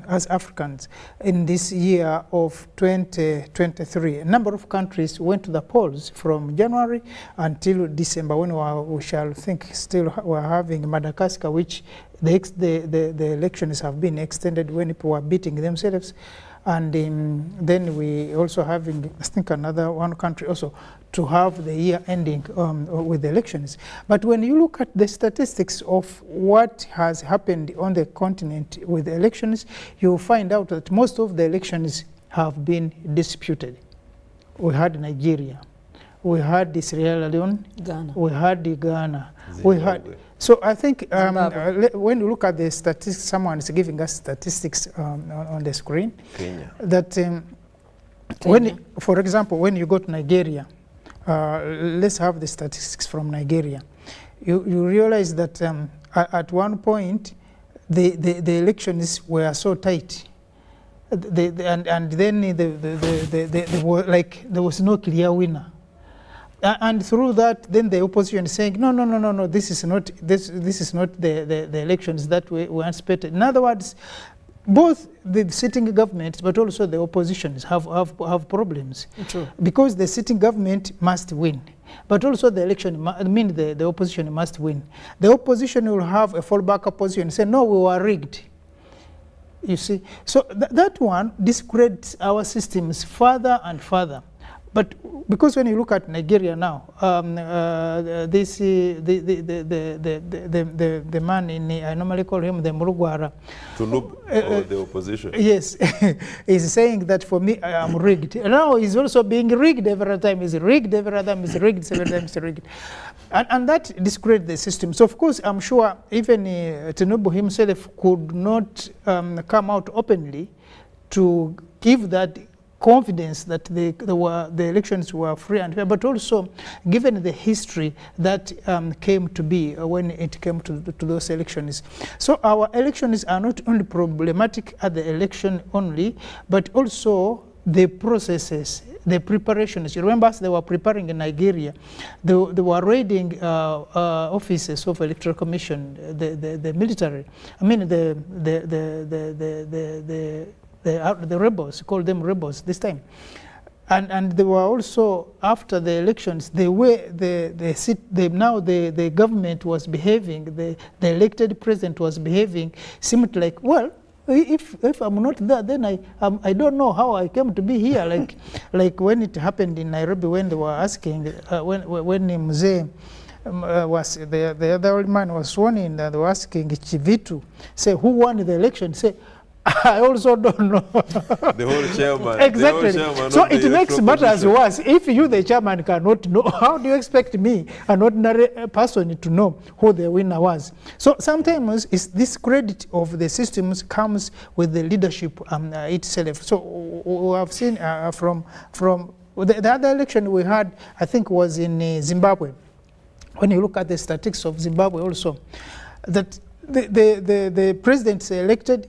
as Africans in this year of 2023, a number of countries went to the polls from January until December, when we shall think still we're having Madagascar, which the elections have been extended when people were beating themselves. And then we also having, I think, another one country also to have the year ending with the elections. But when you look at the statistics of what has happened on the continent with the elections, you'll find out that most of the elections have been disputed. We had Nigeria, we had Sierra Leone, Ghana. we had Ghana, Zimbabwe. we had. So I think when you look at the statistics, someone is giving us statistics on the screen. Kenya. That when, for example, when you go to Nigeria, let's have the statistics from Nigeria. You realize that at one point the elections were so tight, and then there was no clear winner. And through that, then the opposition is saying, no, this is not the elections that we anticipated. In other words, both the sitting government but also the oppositions have problems. True. Because the sitting government must win, but also the election, the opposition must win. The opposition will have a fallback opposition and say, no, we were rigged. You see, so that one discredits our systems further and further. But because when you look at Nigeria now, the man I normally call him the Murugwara. Tunub, or the opposition. Yes, he's saying that for me I am rigged. Now he's also being rigged every time. He's rigged every time. He's rigged every time. He's rigged, and that discredits the system. So of course I'm sure even Tinubu himself could not come out openly to give that confidence that the elections were free and fair, but also given the history that came to be when it came to those elections. So our elections are not only problematic at the election only, but also the processes, the preparations. You remember as they were preparing in Nigeria, they were raiding offices of Electoral Commission, the military. I mean the rebels, call them rebels this time, and they were also after the elections. The way the government was behaving, the elected president was behaving, seemed like, well, if I'm not there, then I don't know how I came to be here. like when it happened in Nairobi, when they were asking when Mzee was the other old man was sworn in, they were asking Chivitu, say, who won the election? Say, I also don't know. The whole chairman. Exactly. The whole chairman so of it the makes matters worse. If you, the chairman, cannot know, how do you expect me, an ordinary person, to know who the winner was? So sometimes this credit of the systems comes with the leadership itself. So we have seen from the other election we had, I think, was in Zimbabwe. When you look at the statistics of Zimbabwe also, that the president is elected,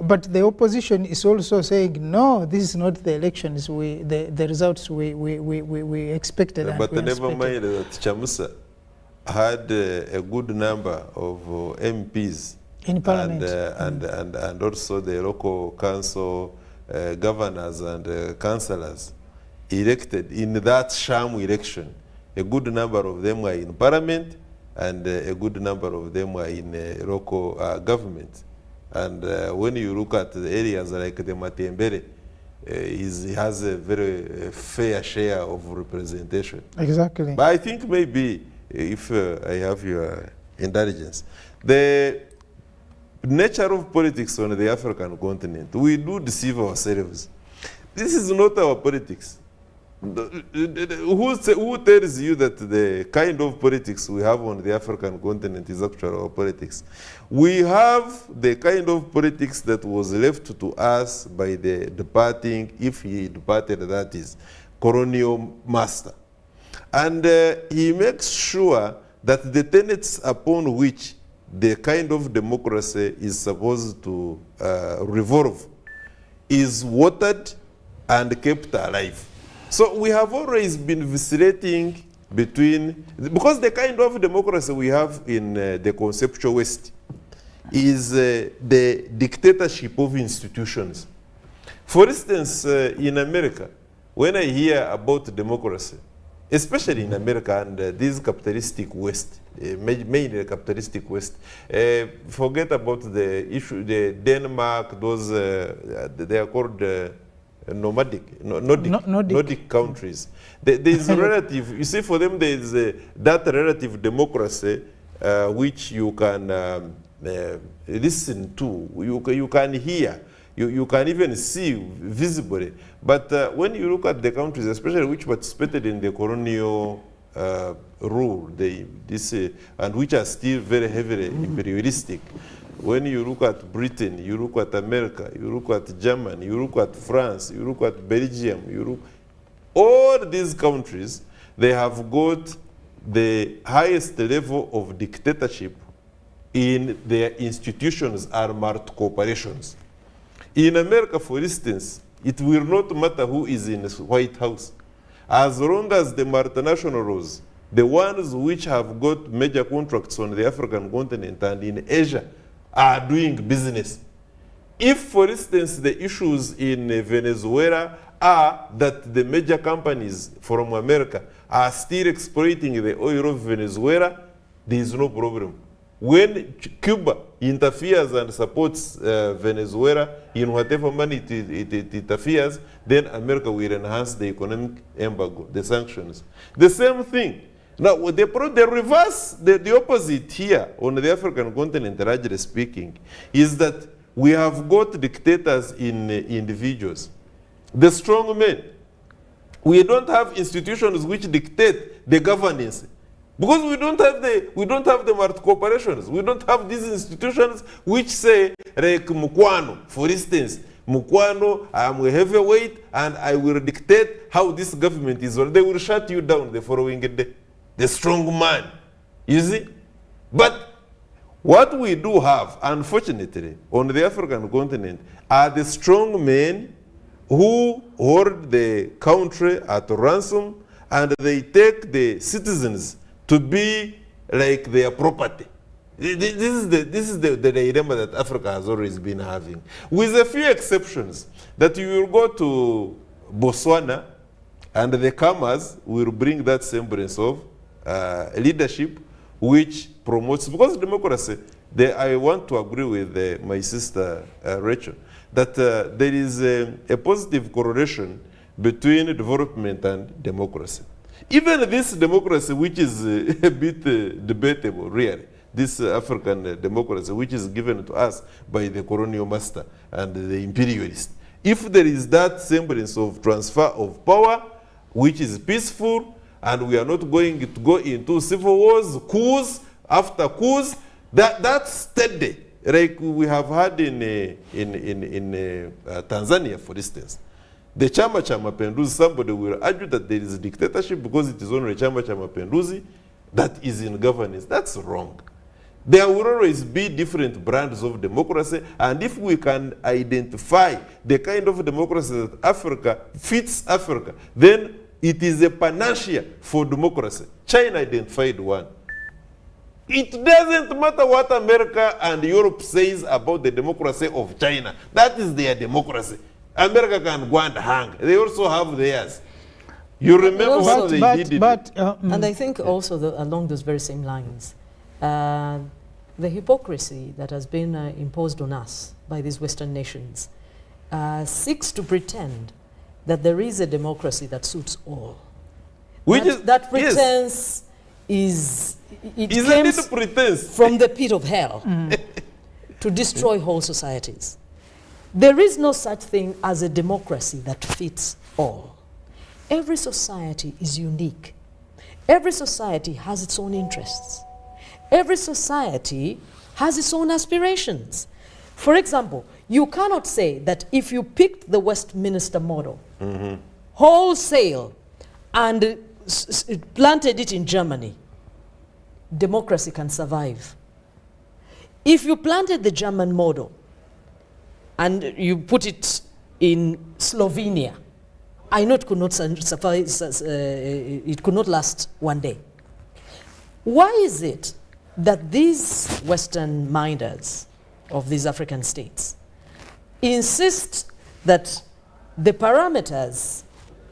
but the opposition is also saying, no, this is not the elections, the results we expected. But never mind that Chamisa had a good number of MPs in parliament, and also the local council governors and councillors elected in that sham election. A good number of them were in parliament, and a good number of them were in local government. And when you look at the areas like the Matembere, he has a very fair share of representation. Exactly. But I think maybe, if I have your indulgence, the nature of politics on the African continent, we do deceive ourselves. This is not our politics. Who tells you that the kind of politics we have on the African continent is actually our politics? We have the kind of politics that was left to us by the departing, if he departed, that is, colonial master. And he makes sure that the tenets upon which the kind of democracy is supposed to revolve is watered and kept alive. So we have always been vacillating between, because the kind of democracy we have in the conceptual West is the dictatorship of institutions. For instance, in America, when I hear about democracy, especially in America and this capitalistic West, mainly capitalistic West, forget about the issue, the Denmark, those, they are called Nordic countries. There is relative, you see, for them there is that relative democracy which you can listen to, you can hear, you can even see visibly. But when you look at the countries, especially which participated in the colonial rule, and which are still very heavily imperialistic, when you look at Britain, you look at America, you look at Germany, you look at France, you look at Belgium, you look, all these countries, they have got the highest level of dictatorship in their institutions are marked corporations. In America, for instance, it will not matter who is in the White House. As long as the multinationals, the ones which have got major contracts on the African continent and in Asia, are doing business. If, for instance, the issues in Venezuela are that the major companies from America are still exploiting the oil of Venezuela, there is no problem. When Cuba interferes and supports Venezuela in whatever money it interferes, then America will enhance the economic embargo, the sanctions. The same thing. Now, the reverse, the opposite here on the African continent, largely speaking, is that we have got dictators in individuals. The strong men. We don't have institutions which dictate the governance. Because we don't have the marked corporations. We don't have these institutions which say, like Mukwano, for instance, Mukwano, I am a heavyweight and I will dictate how this government is. Or they will shut you down the following day. The strong man, you see? But what we do have, unfortunately, on the African continent are the strong men who hold the country at ransom and they take the citizens to be like their property. This is the dilemma that Africa has always been having. With a few exceptions, that you will go to Botswana and the Kamas will bring that semblance of leadership which promotes, because democracy, I want to agree with my sister Rachel, that there is a positive correlation between development and democracy. Even this democracy, which is a bit debatable, really, this African democracy, which is given to us by the colonial master and the imperialist, if there is that semblance of transfer of power, which is peaceful, and we are not going to go into civil wars, coups after coups, that's steady, like we have had in Tanzania, for instance. The Chama cha Mapinduzi, somebody will argue that there is a dictatorship because it is only Chama cha Mapinduzi that is in governance. That's wrong. There will always be different brands of democracy, and if we can identify the kind of democracy that Africa fits Africa, then it is a panacea for democracy. China identified one. It doesn't matter what America and Europe says about the democracy of China. That is their democracy. America can go and hang. They also have theirs. You remember what they did? And I think also along those very same lines, the hypocrisy that has been imposed on us by these Western nations seeks to pretend that there is a democracy that suits all. Which That is pretense is it Isn't came it a pretense? from the pit of hell to destroy whole societies. There is no such thing as a democracy that fits all. Every society is unique. Every society has its own interests. Every society has its own aspirations. For example, you cannot say that if you picked the Westminster model wholesale and planted it in Germany, democracy can survive. If you planted the German model and you put it in Slovenia, I know it could not suffice, it could not last one day. Why is it that these Western minders of these African states insist that the parameters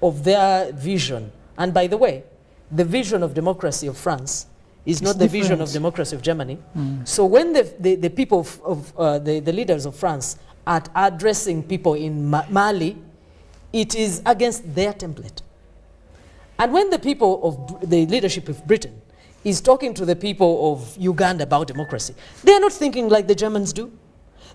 of their vision, and by the way, the vision of democracy of France is not the vision of democracy of Germany. So when the people the leaders of France are addressing people in Mali, it is against their template. And when the people of the leadership of Britain is talking to the people of Uganda about democracy, they are not thinking like the Germans do.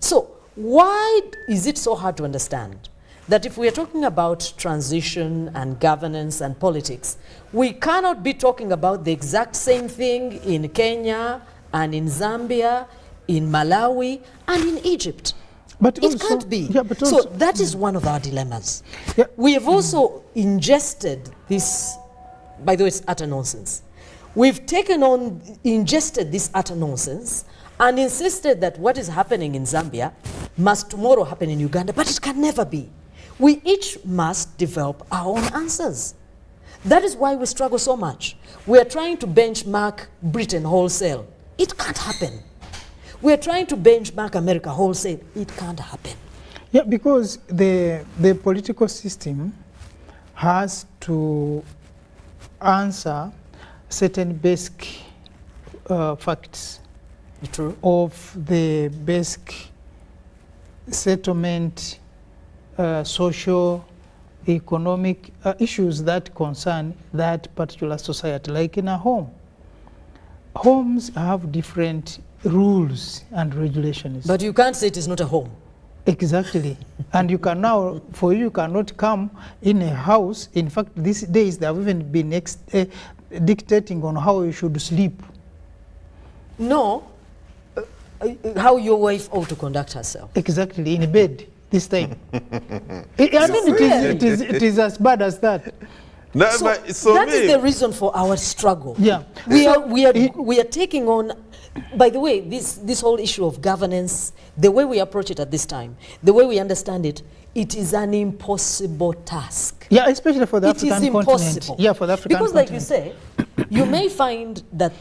So why is it so hard to understand that if we are talking about transition and governance and politics, we cannot be talking about the exact same thing in Kenya and in Zambia, in Malawi and in Egypt? But It also, can't be. Yeah, but So also, that is one of our dilemmas. Yeah. We have also ingested this, by the way, it's utter nonsense. We've ingested this utter nonsense and insisted that what is happening in Zambia must tomorrow happen in Uganda, but it can never be. We each must develop our own answers. That is why we struggle so much. We are trying to benchmark Britain wholesale. It can't happen. We are trying to benchmark America wholesale. It can't happen. yeah, because the political system has to answer certain basic facts True. of the basic settlement, social, economic issues that concern that particular society, like in a home. Homes have different rules and regulations. But you can't say it is not a home. Exactly. And you can now, for you cannot come in a house. In fact, these days they have even been dictating on how you should sleep. No, how your wife ought to conduct herself. Exactly, in bed this time. I mean, it is as bad as that. No, So but so that me, is the reason for our struggle. Yeah. We are taking on, by the way, this whole issue of governance, the way we approach it at this time, the way we understand it, it is an impossible task. Yeah, especially for the It is African impossible. continent. Yeah, for the African because continent. like you say, you may find that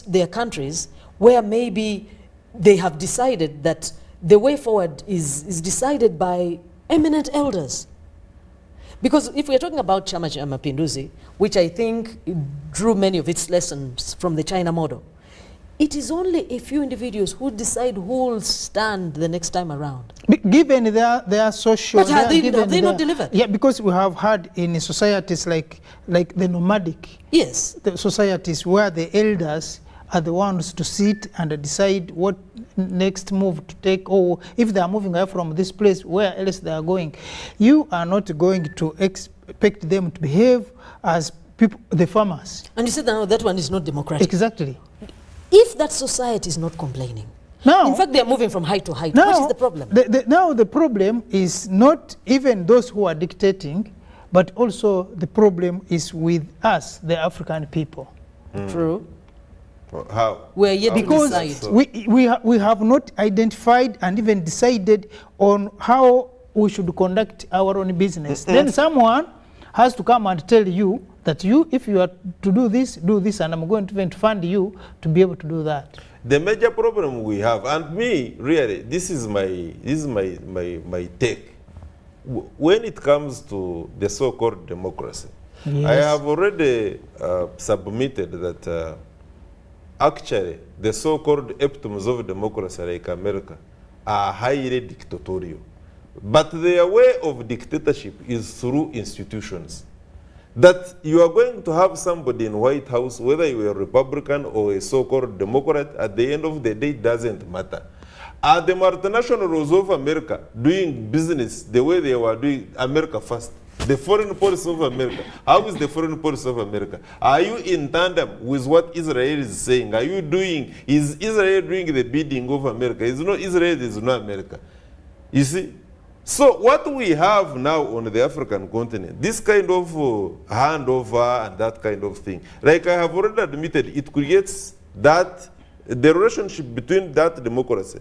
there are countries where maybe they have decided that the way forward is decided by eminent elders. Because if we are talking about Chama cha Mapinduzi, which I think drew many of its lessons from the China model, it is only a few individuals who decide who will stand the next time around. Given their social... But have they not delivered? Yeah, because we have had in societies like the nomadic, Yes. the societies where the elders are the ones to sit and decide what next move to take, or if they are moving away from this place, where else they are going. You are not going to expect them to behave as people, the farmers. And you said that one is not democratic. Exactly. If that society is not complaining, Now, in fact they are moving from height to height, now, what is the problem? Now the problem is not even those who are dictating, but also the problem is with us, the African people. True. how? We are yet to Because decide. we have not identified and even decided on how we should conduct our own business. Then someone has to come and tell you that if you are to do this, and I'm going to even fund you to be able to do that. The major problem we have, and me, really, this is my take. When it comes to the so-called democracy, Yes. I have already submitted that actually the so-called epitomes of democracy like America are highly dictatorial. But their way of dictatorship is through institutions. That you are going to have somebody in White House, whether you are a Republican or a so-called Democrat, at the end of the day, it doesn't matter. Are the multinationals of America doing business the way they were doing America first? The foreign policy of America. How is the foreign policy of America? Are you in tandem with what Israel is saying? Is Israel doing the bidding of America? Israel is not America. You see? So what we have now on the African continent, this kind of handover and that kind of thing, like I have already admitted, it creates that, the relationship between that democracy,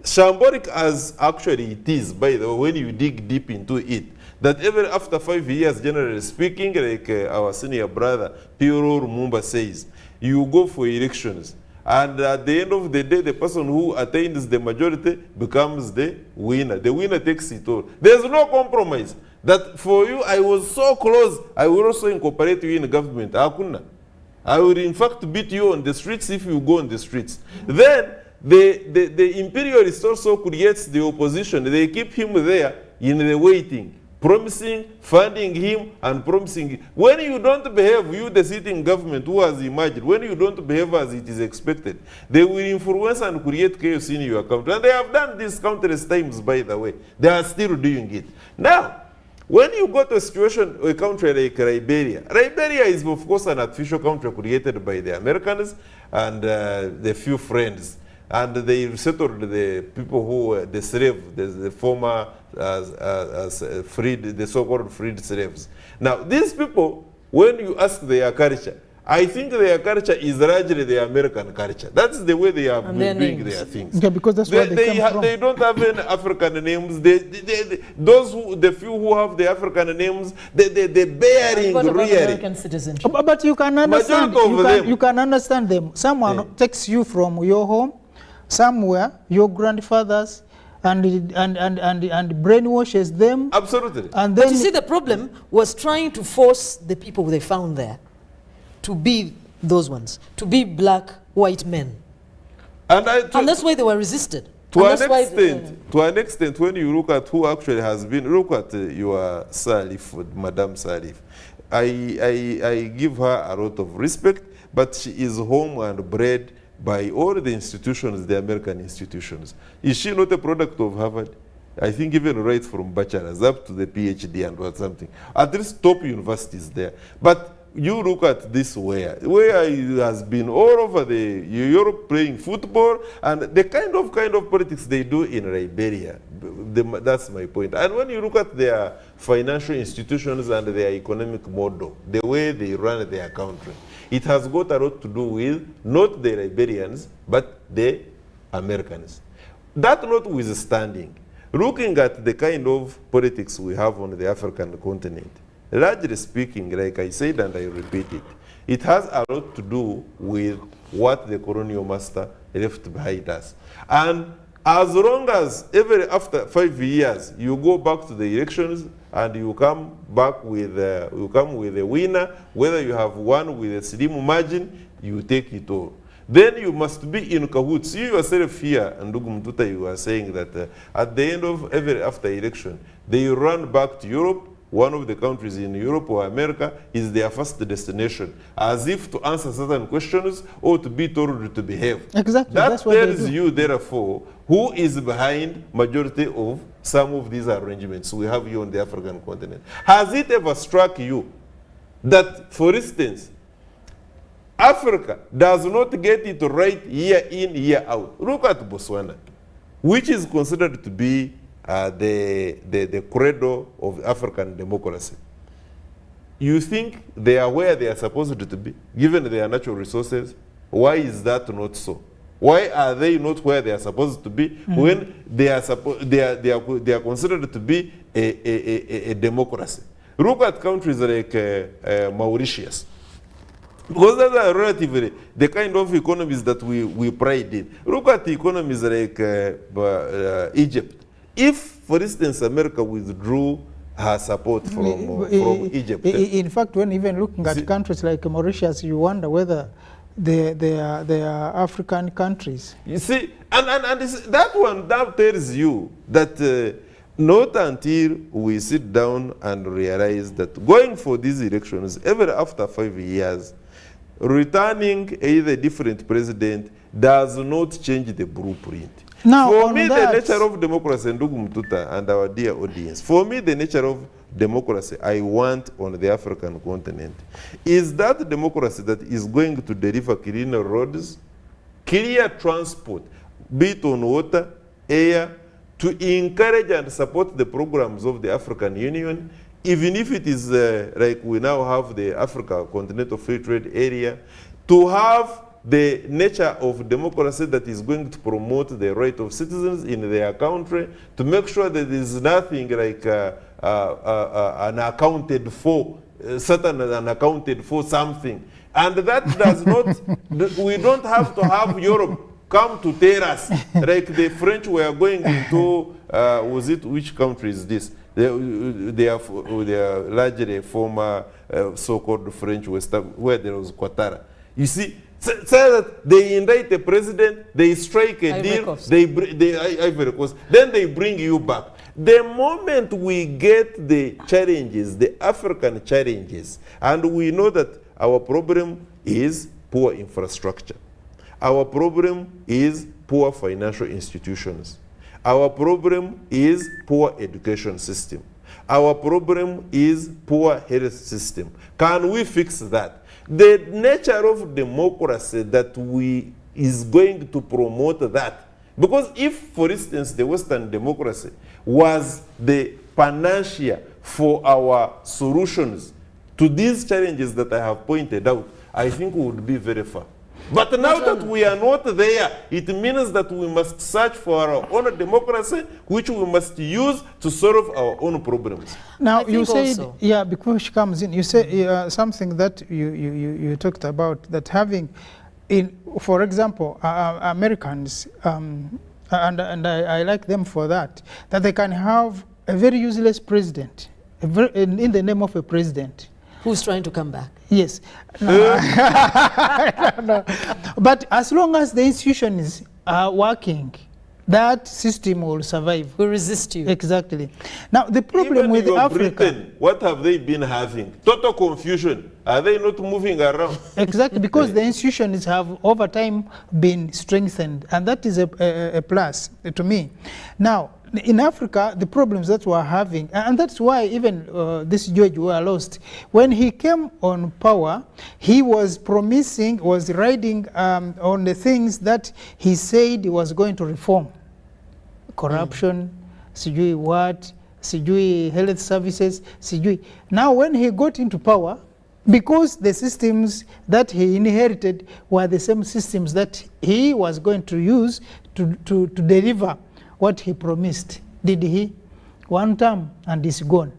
shambolic as actually it is, by the way, when you dig deep into it, that even after 5 years, generally speaking, like our senior brother, Pierre Lumumba says, you go for elections, and at the end of the day, the person who attains the majority becomes the winner. The winner takes it all. There's no compromise. That for you, I was so close, I will also incorporate you in government. I will in fact beat you on the streets if you go on the streets. Then the imperialist also creates the opposition. They keep him there in the waiting, promising, funding him, and promising. When you don't behave, you the sitting government who has emerged, when you don't behave as it is expected, they will influence and create chaos in your country. And they have done this countless times, by the way. They are still doing it. Now, when you go to a situation, a country like Liberia, Liberia is of course an artificial country created by the Americans and the few friends. And they settled the people who were the slaves, the former freed, the so-called freed slaves. Now, these people, when you ask their culture, I think their culture is largely the American culture. That's the way they have been doing their things. Yeah, because that's where they come from. They don't have any African names. The few who have the African names, they bearing What about really. American citizenship? But you can understand. You can understand them. Someone takes you from your home, somewhere, your grandfathers, and brainwashes them. Absolutely. And But then you see, the problem was trying to force the people they found there to be those ones, to be black, white men. And that's why they were resisted. To an extent, when you look at who actually has been, look at your Salif, Madame Salif. I give her a lot of respect, but she is home and bred by all the institutions, the American institutions. Is she not a product of Harvard? I think even right from bachelor's up to the PhD and what something. At least top universities there. But you look at this where it has been all over the Europe playing football and the kind of politics they do in Liberia. That's my point. And when you look at their financial institutions and their economic model, the way they run their country, it has got a lot to do with not the Liberians, but the Americans. That notwithstanding, looking at the kind of politics we have on the African continent, largely speaking, like I said and I repeat it, it has a lot to do with what the colonial master left behind us. And as long as after 5 years you go back to the elections and you come back with a winner, whether you have won with a slim margin, you take it all. Then you must be in cahoots. You yourself here, Ndugu Mtuta, you are saying that at the end of after election, they run back to Europe. One of the countries in Europe or America is their first destination, as if to answer certain questions or to be told to behave. Exactly. That tells you, therefore, who is behind majority of some of these arrangements we have here on the African continent. Has it ever struck you that, for instance, Africa does not get it right year in, year out? Look at Botswana, which is considered to be the cradle of African democracy. You think they are where they are supposed to be, given their natural resources? Why is that not so? Why are they not where they are supposed to be when they are considered to be a democracy? Look at countries like Mauritius. Because those are relatively the kind of economies that we pride in. Look at the economies like Egypt. If, for instance, America withdrew her support from Egypt. In fact, when even looking at countries like Mauritius, you wonder whether they are African countries. You see, and that one that tells you that not until we sit down and realize that going for these elections, ever after 5 years, returning either different president does not change the blueprint. Now, for on me, that- the nature of democracy, Ndugu Mtuta and our dear audience, for me, the nature of democracy I want on the African continent is that democracy that is going to deliver cleaner roads, clear transport, be it on water, air, to encourage and support the programs of the African Union, even if it is like we now have the Africa Continental Free Trade Area, to have the nature of democracy that is going to promote the right of citizens in their country, to make sure that there is nothing like unaccounted for, certain unaccounted for something. And that does not, we don't have to have Europe come to tell us, like the French were going into, was it, which country is this? They are largely former so-called French West, where there was Ouattara. You see, say that they indict the president, they strike a Ivory deal, Coast. Ivory Coast, then they bring you back. The moment we get the challenges, the African challenges, and we know that our problem is poor infrastructure. Our problem is poor financial institutions. Our problem is poor education system. Our problem is poor health system. Can we fix that? The nature of democracy that we is going to promote that. Because if, for instance, the Western democracy was the panacea for our solutions to these challenges that I have pointed out, I think we would be very far. But now that we are not there, it means that we must search for our own democracy, which we must use to solve our own problems. Now, I you think said, also- yeah, before she comes in, you say something that you talked about, that having, for example, Americans, and I like them for that they can have a very useless president, in the name of a president. Who's trying to come back? Yes. No. No. But as long as the institutions are working, that system will survive. Who resist you? Exactly. Now, the problem Even with your Africa... Britain, what have they been having? Total confusion. Are they not moving around? Exactly, because the institutions have over time been strengthened, and that is a plus to me. Now, in Africa, the problems that we're having, and that's why even this George Weah lost, when he came on power, he was promising, was riding on the things that he said he was going to reform. Corruption, sijui what, sijui health services, sijui. Now when he got into power, because the systems that he inherited were the same systems that he was going to use to deliver what he promised. Did he? One term and it's gone.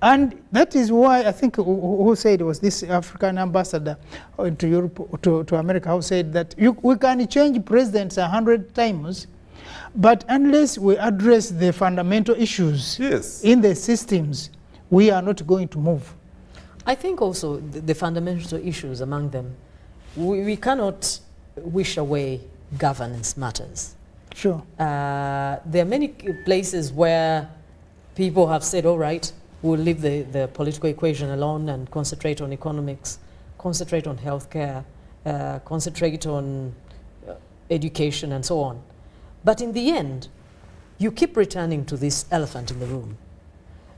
And that is why I think who said it was this African ambassador to Europe, to America, who said that we can change presidents 100 times, but unless we address the fundamental issues Yes. in the systems, we are not going to move. I think also the fundamental issues among them, we cannot wish away governance matters. Sure. There are many places where people have said, all right, we'll leave the political equation alone and concentrate on economics, concentrate on healthcare, concentrate on education and so on. But in the end, you keep returning to this elephant in the room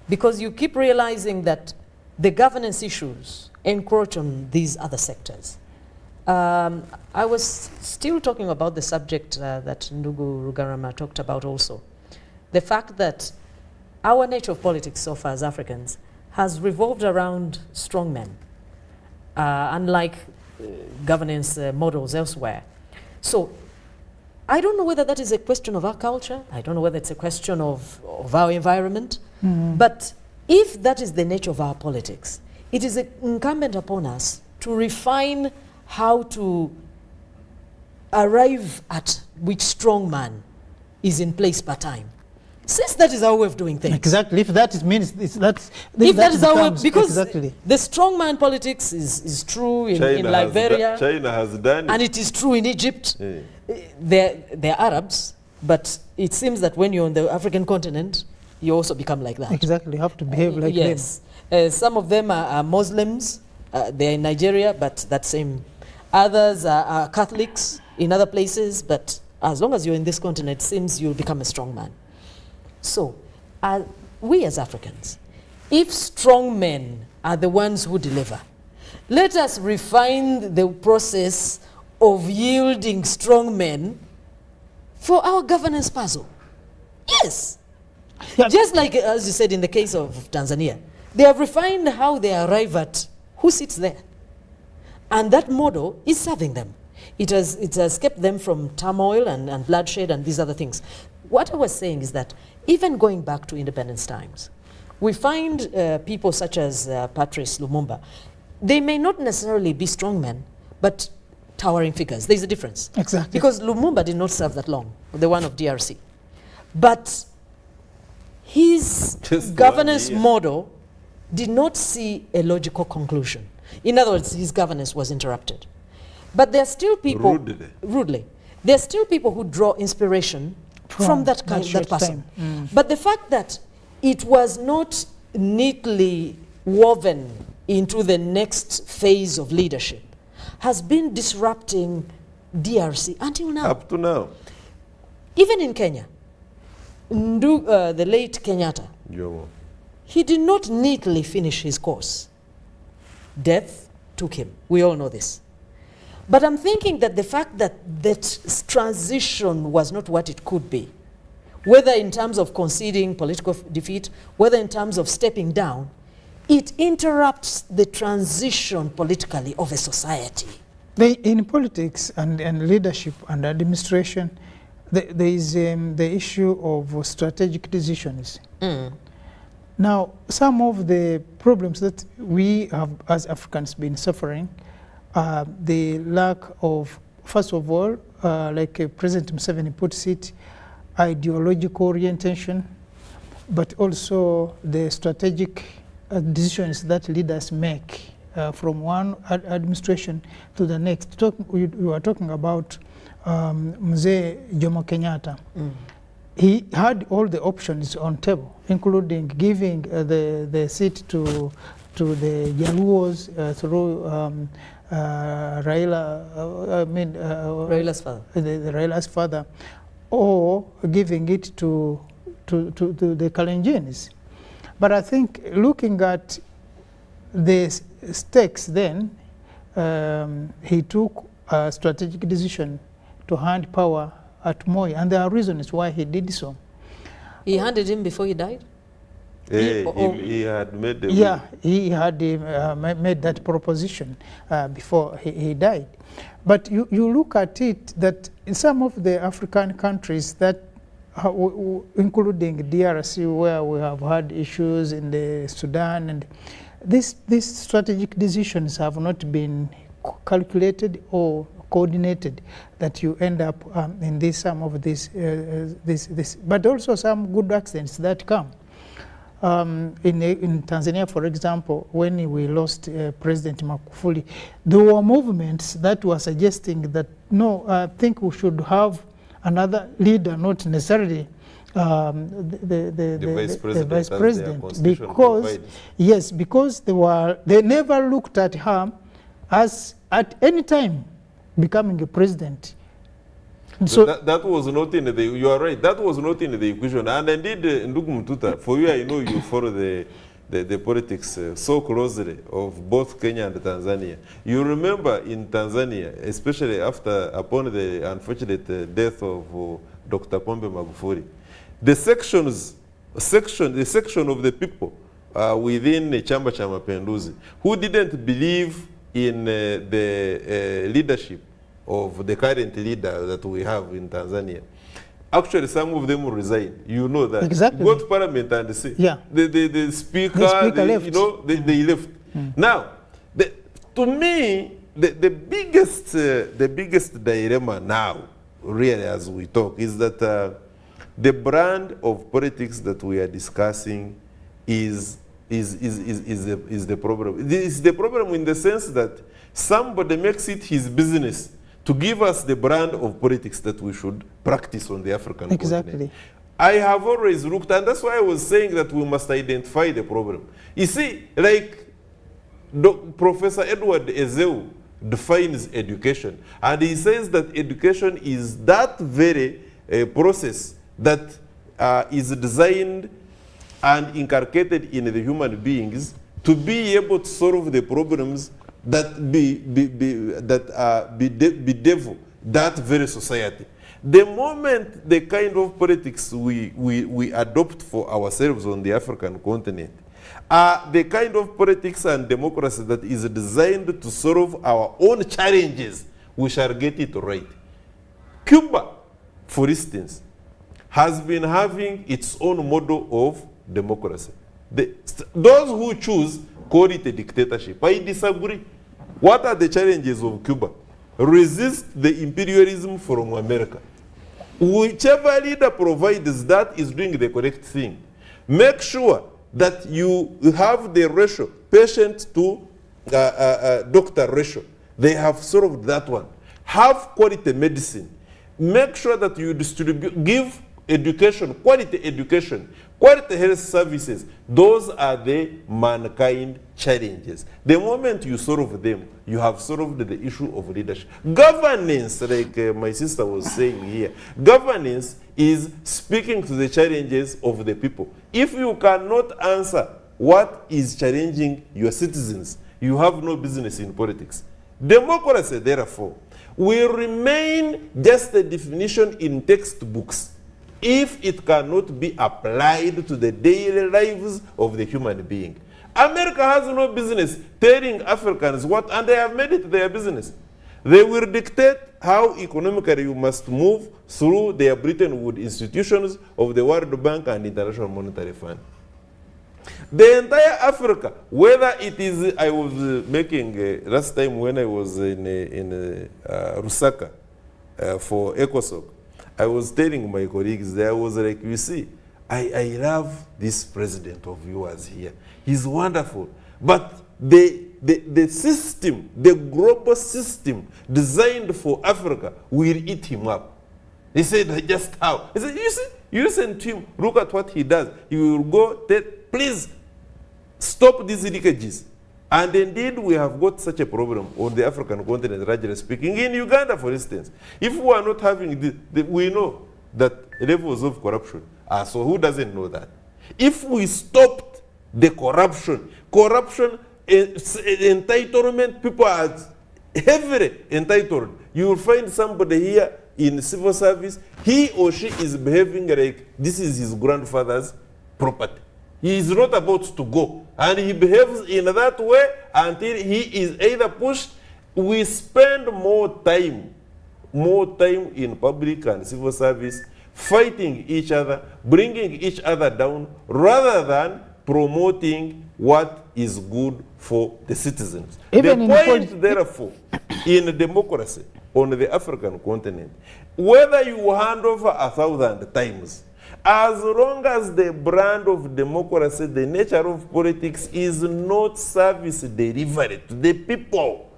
because you keep realizing that the governance issues encroach on these other sectors. I was still talking about the subject that Ndugu Rugarama talked about also. The fact that our nature of politics so far as Africans has revolved around strongmen, unlike governance models elsewhere. So I don't know whether that is a question of our culture. I don't know whether it's a question of our environment. But if that is the nature of our politics, it is incumbent upon us to refine how to arrive at which strong man is in place per time. Since that is our way of doing things. Exactly. If that is means that's If that is our way, becomes- because exactly. the strongman politics is true in China Liberia, China has done and it. it is true in Egypt. Yeah. They're Arabs, but it seems that when you're on the African continent, you also become like that. Exactly. You have to behave like them. Yes. Some of them are Muslims. They're in Nigeria, but that same. Others are Catholics in other places, but as long as you're in this continent, it seems you'll become a strong man. So, we as Africans, if strong men are the ones who deliver, let us refine the process of yielding strong men for our governance puzzle. Yes. Yeah. Just like, as you said, in the case of Tanzania, they have refined how they arrive at who sits there. And that model is serving them. It has kept them from turmoil and bloodshed and these other things. What I was saying is that even going back to independence times, we find people such as Patrice Lumumba. They may not necessarily be strong men, but towering figures. There's a difference. Exactly. Because Lumumba did not serve that long, the one of DRC. But his Just governance 1 year. model did not see a logical conclusion. In other words, his governance was interrupted. But there are still people Rudely. There are still people who draw inspiration from that kind, short that person. time. But the fact that it was not neatly woven into the next phase of leadership has been disrupting DRC until now. Up to now. Even in Kenya, the late Kenyatta, Jomo. he did not neatly finish his course. Death took him. We all know this. But I'm thinking that the fact that that transition was not what it could be, whether in terms of conceding political defeat, whether in terms of stepping down, it interrupts the transition politically of a society. In politics and leadership and administration, there is the issue of strategic decisions. Now, some of the problems that we have as Africans been suffering are the lack of, first of all, like President Museveni puts it, ideological orientation, but also the strategic decisions that leaders make from one administration to the next. We were talking about Mzee Jomo Kenyatta. He had all the options on table, including giving the seat to the Jaluos through Raila's father. The Raila's father, or giving it to the Kalenjins. But I think looking at the stakes then, he took a strategic decision to hand power at Moi, and there are reasons why he did so. He handed him before he died? He had made the Yeah, he had made that proposition before he died. But you look at it that in some of the African countries that, including DRC, where we have had issues in the Sudan, and these strategic decisions have not been calculated or coordinated, that you end up in some of this, but also some good accidents that come. In Tanzania, for example, when we lost President Magufuli, there were movements that were suggesting that, no, I think we should have another leader, not necessarily the vice president, because yes, because they never looked at her as at any time becoming a president. So that was not in the, you are right, that was not in the equation. And indeed, Ndugu Mtuta, for you, I know you follow the politics so closely of both Kenya and Tanzania. You remember in Tanzania, especially upon the unfortunate death of Dr. Pombe Magufuli, the section of the people within Chama cha Mapinduzi who didn't believe in the leadership of the current leader that we have in Tanzania. Actually, some of them will resign. You know that. Exactly. Go to parliament and see. Yeah. The speaker, left. You know, they left. Now, to me, the biggest dilemma now, really, as we talk, is that the brand of politics that we are discussing is the problem. This is the problem in the sense that somebody makes it his business to give us the brand of politics that we should practice on the African Exactly. continent. I have always looked, and that's why I was saying that we must identify the problem. You see, like Professor Edward Ezeu defines education, and he says that education is that very process that is designed and inculcated in the human beings to be able to solve the problems that bedevil that very society. The moment the kind of politics we adopt for ourselves on the African continent are the kind of politics and democracy that is designed to solve our own challenges, we shall get it right. Cuba, for instance, has been having its own model of democracy. Those who choose call it a dictatorship. I disagree. What are the challenges of Cuba? Resist the imperialism from America. Whichever leader provides that is doing the correct thing. Make sure that you have the ratio, patient to doctor ratio. They have solved that one. Have quality medicine. Make sure that you distribute, give education, quality health services. Those are the mankind challenges. The moment you solve them, you have solved the issue of leadership. Governance, like my sister was saying here, governance is speaking to the challenges of the people. If you cannot answer what is challenging your citizens, you have no business in politics. Democracy, therefore, will remain just a definition in textbooks if it cannot be applied to the daily lives of the human being. America has no business telling Africans what, and they have made it their business. They will dictate how economically you must move through their Bretton Woods institutions of the World Bank and International Monetary Fund. The entire Africa, whether it is, I was making last time when I was in Lusaka for ECOSOC, I was telling my colleagues there, I was like, you see, I love this president of yours here. He's wonderful. But the system, the global system designed for Africa will eat him up. He said, just how? He said, you see, you listen to him, look at what he does. He will go, please stop these leakages. And indeed, we have got such a problem on the African continent, largely speaking. In Uganda, for instance, if we are not having this, we know that levels of corruption are, so who doesn't know that? If we stopped the corruption, entitlement, people are heavily entitled. You will find somebody here in civil service, he or she is behaving like this is his grandfather's property. He is not about to go. And he behaves in that way until he is either pushed. We spend more time in public and civil service fighting each other, bringing each other down, rather than promoting what is good for the citizens. Even the point, therefore, in democracy on the African continent, whether you hand over 1,000 times, as long as the brand of democracy, the nature of politics is not service delivery to the people,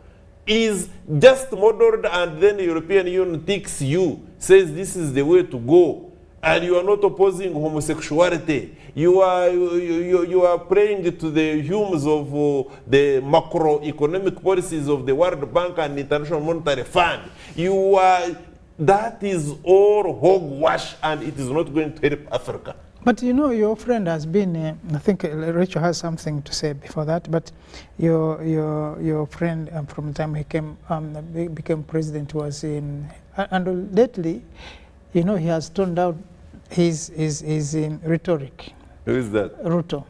is just modeled, and then the European Union takes you, says this is the way to go, and you are not opposing homosexuality. You are praying to the hymns of the macroeconomic policies of the World Bank and International Monetary Fund. That is all hogwash, and it is not going to help Africa. But you know, your friend has been, I think Rachel has something to say before that, but your friend from the time he became president was in, and lately, you know, he has toned down his rhetoric. Who is that? Ruto.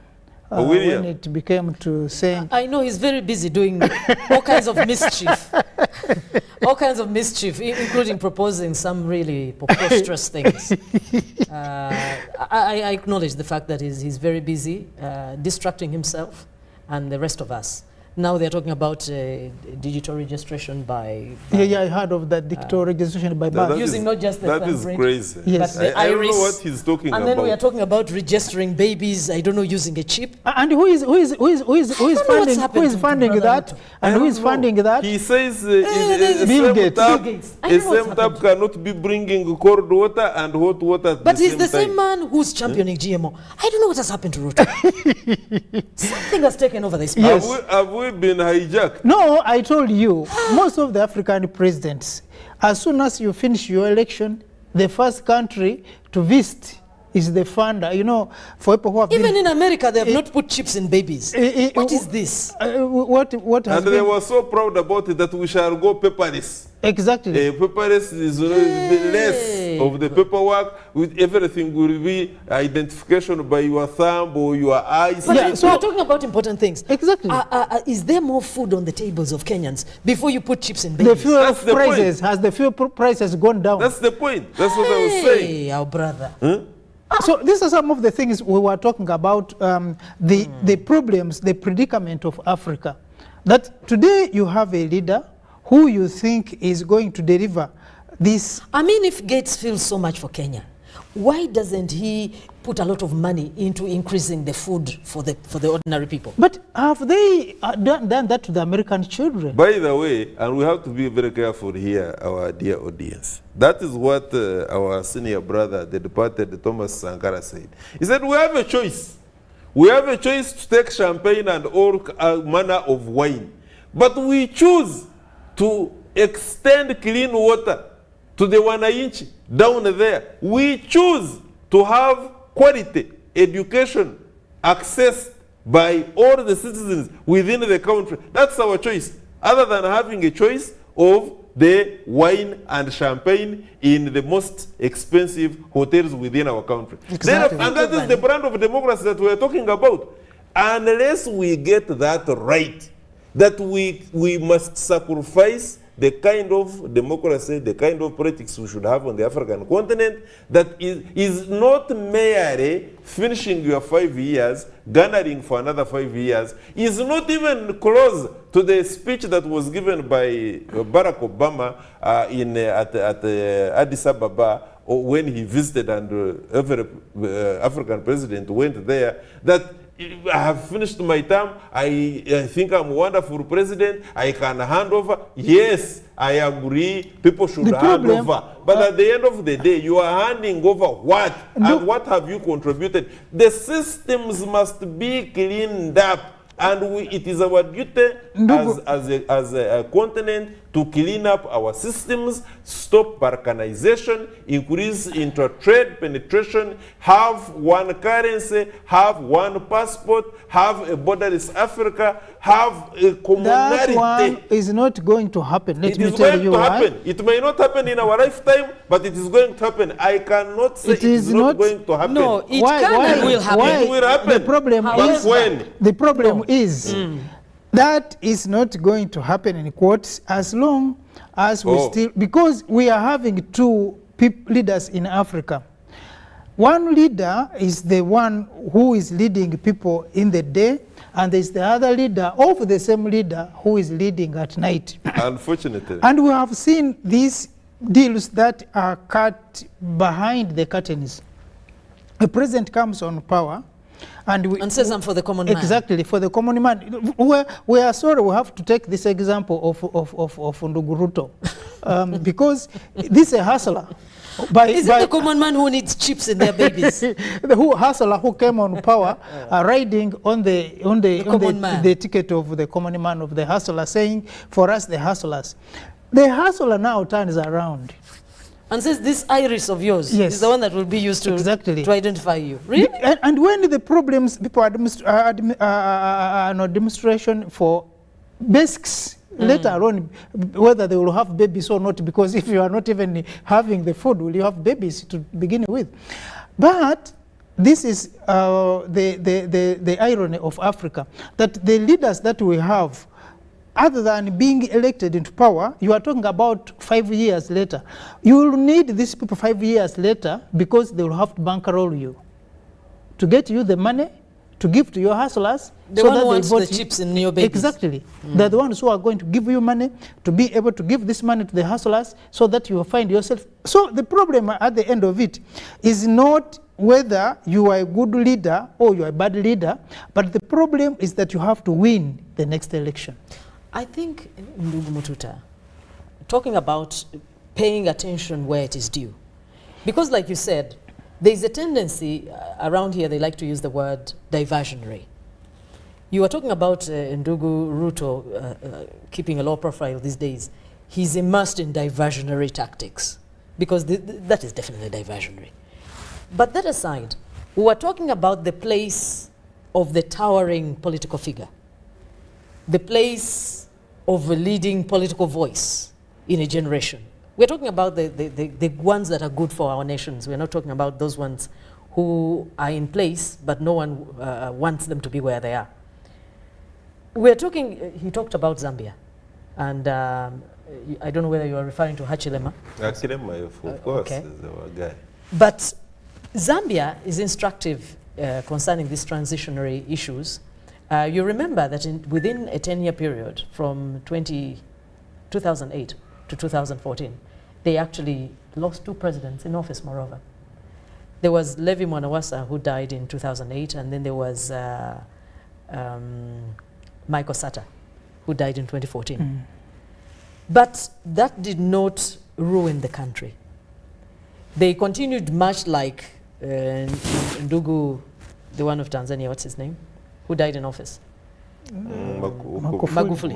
William. When it became to saying... I know he's very busy doing all kinds of mischief. All kinds of mischief, including proposing some really preposterous things. I acknowledge the fact that he's very busy distracting himself and the rest of us. Now they're talking about digital registration by Yeah, I heard of that digital registration by That birth. using not just the that is thumbprint, crazy. Yes. but the I don't know iris. what he's talking And about. then we are talking about registering babies, I don't know, using a chip. And who is don't know what's funding happened to funding Brother that? Ruto. And I who is don't know. funding that? He says Bill Gates. Bill Gates. I a don't know what's same tap happened. cannot be bringing cold water and hot water at But the he's same the same time. man who's championing GMO. I don't know what has happened to Ruto. Something has taken over this man. Yes. Have we been hijacked? No, I told you, most of the African presidents, as soon as you finish your election, the first country to visit is the funder. You know, for people who have Even been... in America, they have not put chips in babies. What is this? What has And they been... were so proud about it that we shall go paperless. Exactly. Paperless is less of the paperwork. With everything will be identification by your thumb or your eyes. But Yeah, we so- are talking about important things. Exactly. Is there more food on the tables of Kenyans before you put chips in The babies? fuel That's the prices, has the fuel prices gone down? That's the point. That's what I was saying. Hey, our brother. So these are some of the things we were talking about, the problems, the predicament of Africa. That today you have a leader who you think is going to deliver this. I mean, if Gates feels so much for Kenya, why doesn't he put a lot of money into increasing the food for the ordinary people? But have they done that to the American children? By the way, and we have to be very careful here, our dear audience. That is what our senior brother, the departed Thomas Sankara, said. He said, we have a choice. We have a choice to take champagne and all manner of wine. But we choose to extend clean water to the wananchi down there. We choose to have quality education accessed by all the citizens within the country. That's our choice. Other than having a choice of the wine and champagne in the most expensive hotels within our country. Exactly. And that is the brand of democracy that we are talking about. Unless we get that right, that we must sacrifice the kind of democracy, the kind of politics we should have on the African continent, that is not merely finishing your 5 years, garnering for another 5 years, is not even close to the speech that was given by Barack Obama at Addis Ababa when he visited, and every African president went there, that I have finished my term. I think I'm a wonderful president. I can hand over. Yes, I agree. People should The hand problem- over. But at the end of the day, you are handing over what? No. And what have you contributed? The systems must be cleaned up. And it is our duty No. as a continent to clean up our systems, stop balkanization, increase inter-trade penetration, have one currency, have one passport, have a borderless Africa, have a That commonality. one is not going to happen. Let It me is tell going you to why. happen. It may not happen in our lifetime, but it is going to happen. I cannot say It it is is not not- going to happen. No, it can and will happen. Why? It will happen. The problem However- is When? the problem is that is not going to happen in quotes as long as we Oh. still, because we are having two leaders in Africa. One leader is the one who is leading people in the day, and there's the other leader of the same leader who is leading at night. Unfortunately. And we have seen these deals that are cut behind the curtains. A president comes on power And says I'm for the common man. Exactly, for the common man. We are sorry, we have to take this example of Ndugu Ruto, because this is a hustler. Is it the common man who needs chips in their babies? The hustler who came on power, riding on the ticket of the common man, of the hustler, saying, for us the hustlers. The hustler now turns around. And says this iris of yours Yes. is the one that will be used to, Exactly. to identify you. Really? And when the problems, people demonstration for basics, let alone whether they will have babies or not, because if you are not even having the food, will you have babies to begin with? But this is the irony of Africa, that the leaders that we have, other than being elected into power, you are talking about 5 years later. You will need these people 5 years later because they will have to bankroll you to get you the money to give to your hustlers. The so one that who they wants vote the you. chips in your babies. Exactly. They're the ones who are going to give you money to be able to give this money to the hustlers so that you will find yourself. So the problem at the end of it is not whether you are a good leader or you are a bad leader, but the problem is that you have to win the next election. I think, Ndugu Mututa, talking about paying attention where it is due. Because like you said, there's a tendency around here, they like to use the word diversionary. You were talking about Ndugu Ruto keeping a low profile these days. He's immersed in diversionary tactics because that is definitely diversionary. But that aside, we were talking about the place of the towering political figure, the place of a leading political voice in a generation. We're talking about the ones that are good for our nations. We're not talking about those ones who are in place, but no one wants them to be where they are. We're talking, he talked about Zambia, and I don't know whether you are referring to Hachilema. Hachilema, of course, okay. is our guy. But Zambia is instructive concerning these transitionary issues. You remember that within a 10-year period from 2008 to 2014, they actually lost 2 presidents in office, moreover. There was Levi Mwanawasa, who died in 2008, and then there was Michael Sata, who died in 2014. But that did not ruin the country. They continued much like Ndugu, the one of Tanzania, what's his name? Who died in office? Magufuli.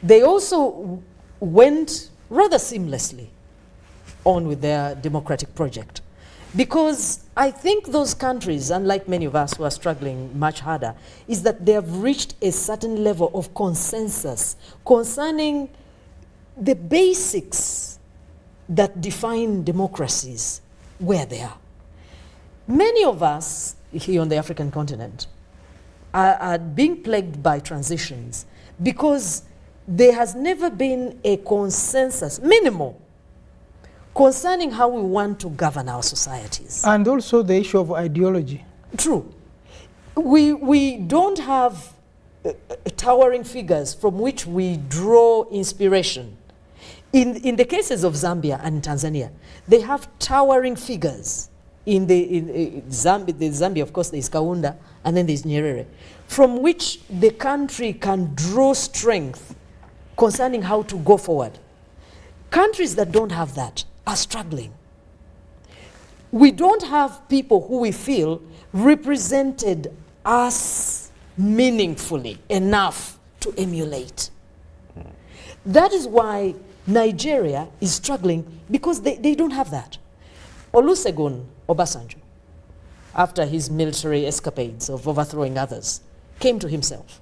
They also went rather seamlessly on with their democratic project. Because I think those countries, unlike many of us who are struggling much harder, is that they have reached a certain level of consensus concerning the basics that define democracies where they are. Many of us here on the African continent are being plagued by transitions because there has never been a consensus, minimal, concerning how we want to govern our societies. And also the issue of ideology. True. We don't have towering figures from which we draw inspiration. In the cases of Zambia and Tanzania, they have towering figures. In Zambia, of course, there's Kaunda, and then there's Nyerere, from which the country can draw strength concerning how to go forward. Countries that don't have that are struggling. We don't have people who we feel represented us meaningfully enough to emulate. That is why Nigeria is struggling, because they don't have that. Olusegun Obasanjo, after his military escapades of overthrowing others, came to himself.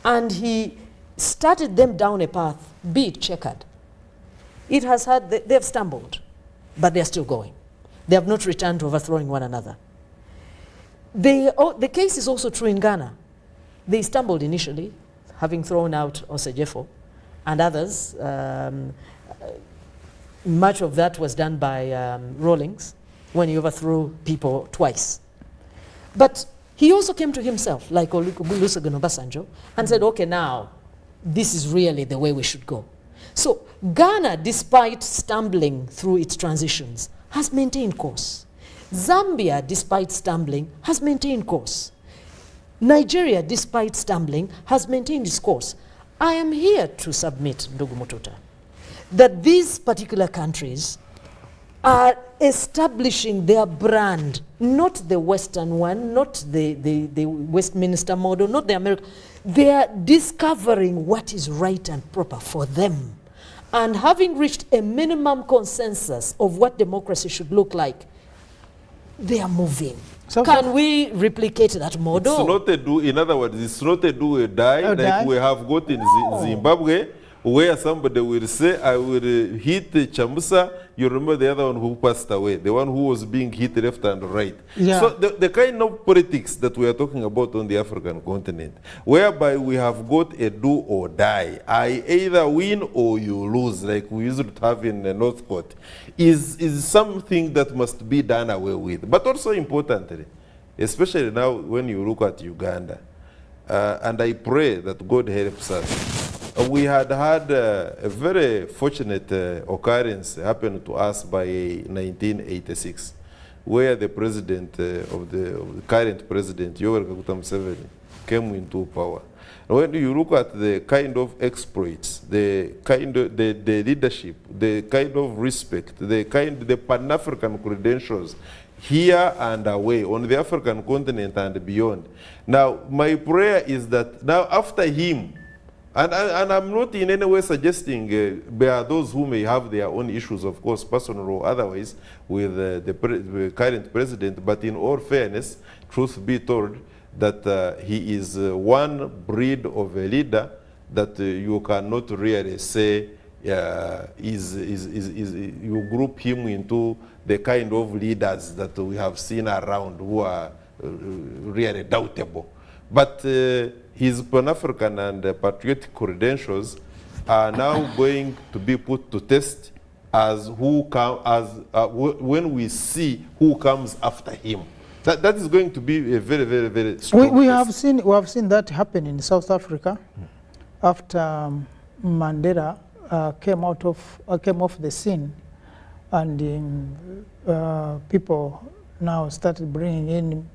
And he started them down a path, be it checkered. It has had, they have stumbled, but they're still going. They have not returned to overthrowing one another. The case is also true in Ghana. They stumbled initially, having thrown out Osejefo and others. Much of that was done by Rawlings when he overthrew people twice. But he also came to himself, like Olusegun Obasanjo, and said, okay, now, this is really the way we should go. So Ghana, despite stumbling through its transitions, has maintained course. Zambia, despite stumbling, has maintained course. Nigeria, despite stumbling, has maintained its course. I am here to submit, Ndugu Mututa, that these particular countries are establishing their brand, not the Western one, not the Westminster model, not the American. They are discovering what is right and proper for them. And having reached a minimum consensus of what democracy should look like, they are moving. So can we replicate that model? It's not a do, in other words, it's not a do or die, like we have got in Zimbabwe, where somebody will say, I will hit Chambusa. You remember the other one who passed away, the one who was being hit left and right. Yeah. So the kind of politics that we are talking about on the African continent, whereby we have got a do or die, I either win or you lose, like we used to have in the North Court, is something that must be done away with. But also importantly, especially now when you look at Uganda. And I pray that God helps us. We had a very fortunate occurrence happen to us by 1986, where the president of the current president, Yoweri Kaguta Museveni, came into power. And when you look at the kind of exploits, the leadership, the kind of respect, the Pan-African credentials, here and away, on the African continent and beyond. Now, my prayer is that now after him, and I'm not in any way suggesting there are those who may have their own issues, of course, personal or otherwise, with the current president, but in all fairness, truth be told, that he is one breed of a leader that you cannot really say you group him into the kind of leaders that we have seen around who are really doubtable. But his Pan-African and patriotic credentials are now going to be put to test as when we see who comes after him. That is going to be a very, very, very strong We test. have seen that happen in South Africa after Mandela came off the scene, and people now started bringing in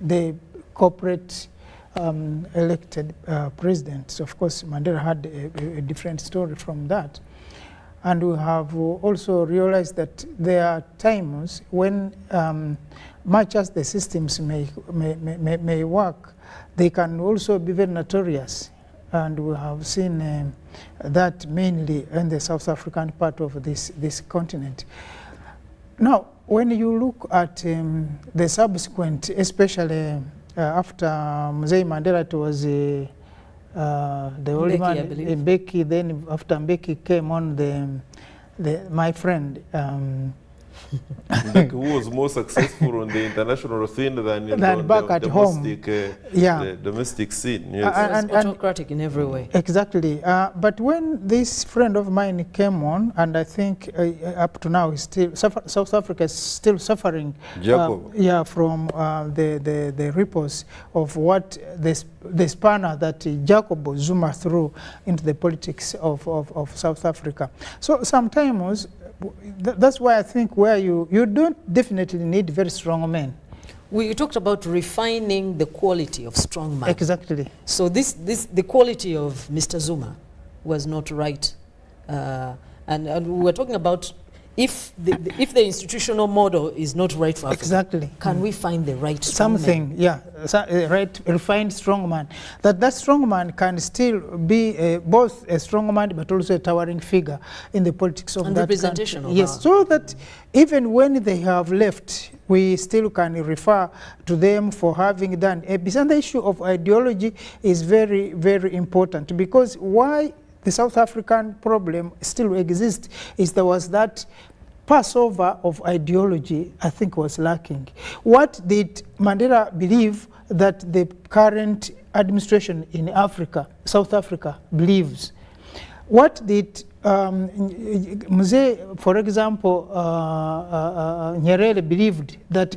the corporate elected presidents. Of course, Mandela had a different story from that. And we have also realized that there are times when, much as the systems may work, they can also be very notorious. And we have seen that mainly in the South African part of this continent. Now, when you look at the subsequent, especially after Mzee Mandela, it was the only Mbeki, I man, believe. Mbeki, then after Mbeki came on my friend, Like who was more successful on the international scene than Than back at home. the domestic scene. Yes. It was And- autocratic in every way. Exactly. But when this friend of mine came on, and I think up to now, South Africa is still suffering Jacob. from the ripples of what the spanner that Jacob Zuma threw into the politics of South Africa. So sometimes, that's why I think where you don't definitely need very strong men. We talked about refining the quality of strong man. Exactly. So the quality of Mr. Zuma was not right. And we were talking about if the institutional model is not right for Africa, Exactly. can we find the right strong man? Something, yeah, right, refined strong man. That strong man can still be both a strong man but also a towering figure in the politics of And that representation country. of Yes, our- so that even when they have left, we still can refer to them for having done ABC. And the issue of ideology is very, very important, because why the South African problem still exists is there was that Passover of ideology, I think, was lacking. What did Mandela believe that the current administration in Africa, South Africa, believes? What did Mzee, for example, Nyerere believed that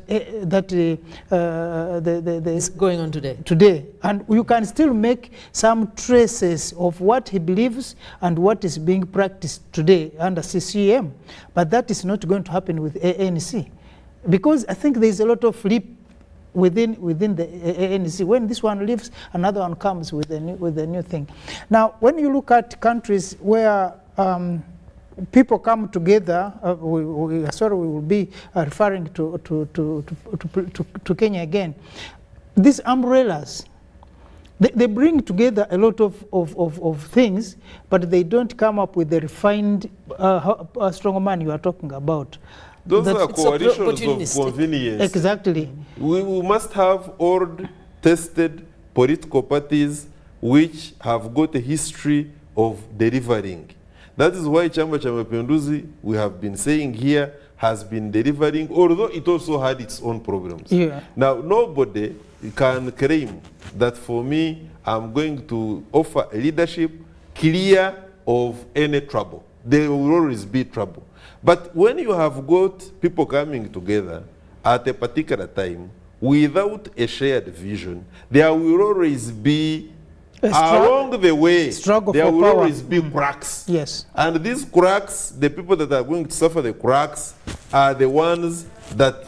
It's going on today. today, and you can still make some traces of what he believes and what is being practiced today under CCM, but that is not going to happen with ANC, because I think there is a lot of leap within the ANC. When this one leaves, another one comes with a new thing. Now, when you look at countries where people come together, we will be referring to Kenya again. These umbrellas, they bring together a lot of things, but they don't come up with the refined strong man you are talking about. Those That's- are coalitions of opportunistic. convenience. Exactly. We must have old, tested political parties which have got a history of delivering. That is why Chama cha Mapinduzi, we have been saying here, has been delivering, although it also had its own problems. Yeah. Now, nobody can claim that for me, I'm going to offer a leadership clear of any trouble. There will always be trouble. But when you have got people coming together at a particular time without a shared vision, there will always be, A struggle- along the way, struggle there for will power. always be cracks. Yes. And these cracks, the people that are going to suffer the cracks are the ones that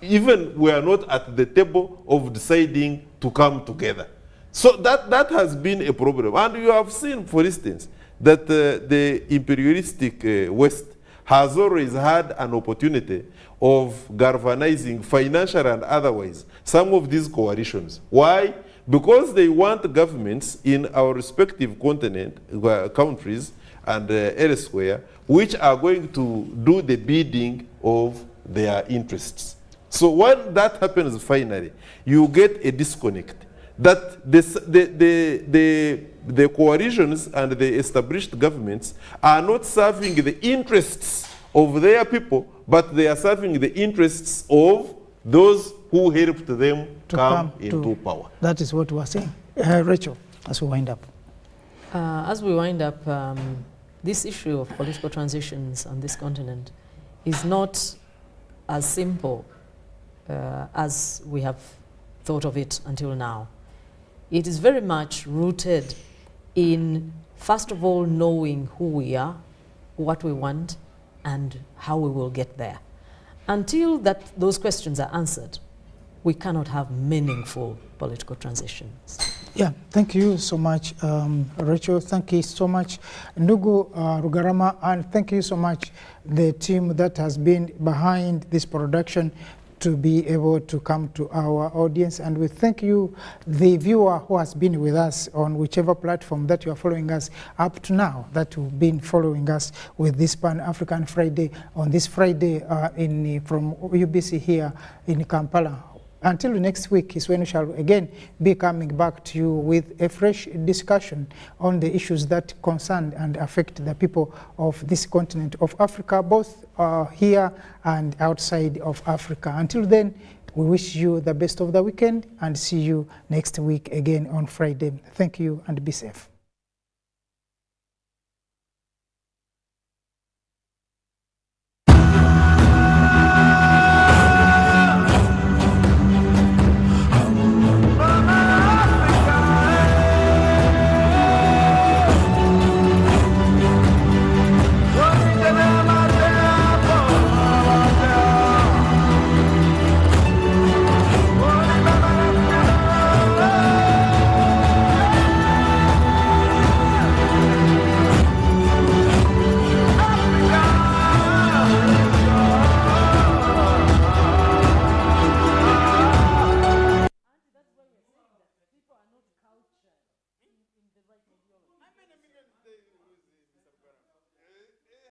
even were not at the table of deciding to come together. So that has been a problem. And you have seen, for instance, that the imperialistic West has always had an opportunity of galvanizing financial and otherwise some of these coalitions. Why? Because they want governments in our respective countries and elsewhere, which are going to do the bidding of their interests. So when that happens finally, you get a disconnect. That the coalitions and the established governments are not serving the interests of their people, but they are serving the interests of those who helped them To come come into to- power. That is what we are saying. Rachel, as we wind up. As we wind up, this issue of political transitions on this continent is not as simple as we have thought of it until now. It is very much rooted in, first of all, knowing who we are, what we want, and how we will get there. Until those questions are answered, we cannot have meaningful political transitions. Yeah, thank you so much, Rachel. Thank you so much, Ndugu Rugarama, and thank you so much, the team that has been behind this production, to be able to come to our audience. And we thank you, the viewer who has been with us on whichever platform that you are following us up to now, that you've been following us with this Pan-African Friday, on this Friday from UBC here in Kampala. Until next week is when we shall again be coming back to you with a fresh discussion on the issues that concern and affect the people of this continent of Africa, both here and outside of Africa. Until then, we wish you the best of the weekend and see you next week again on Friday. Thank you and be safe.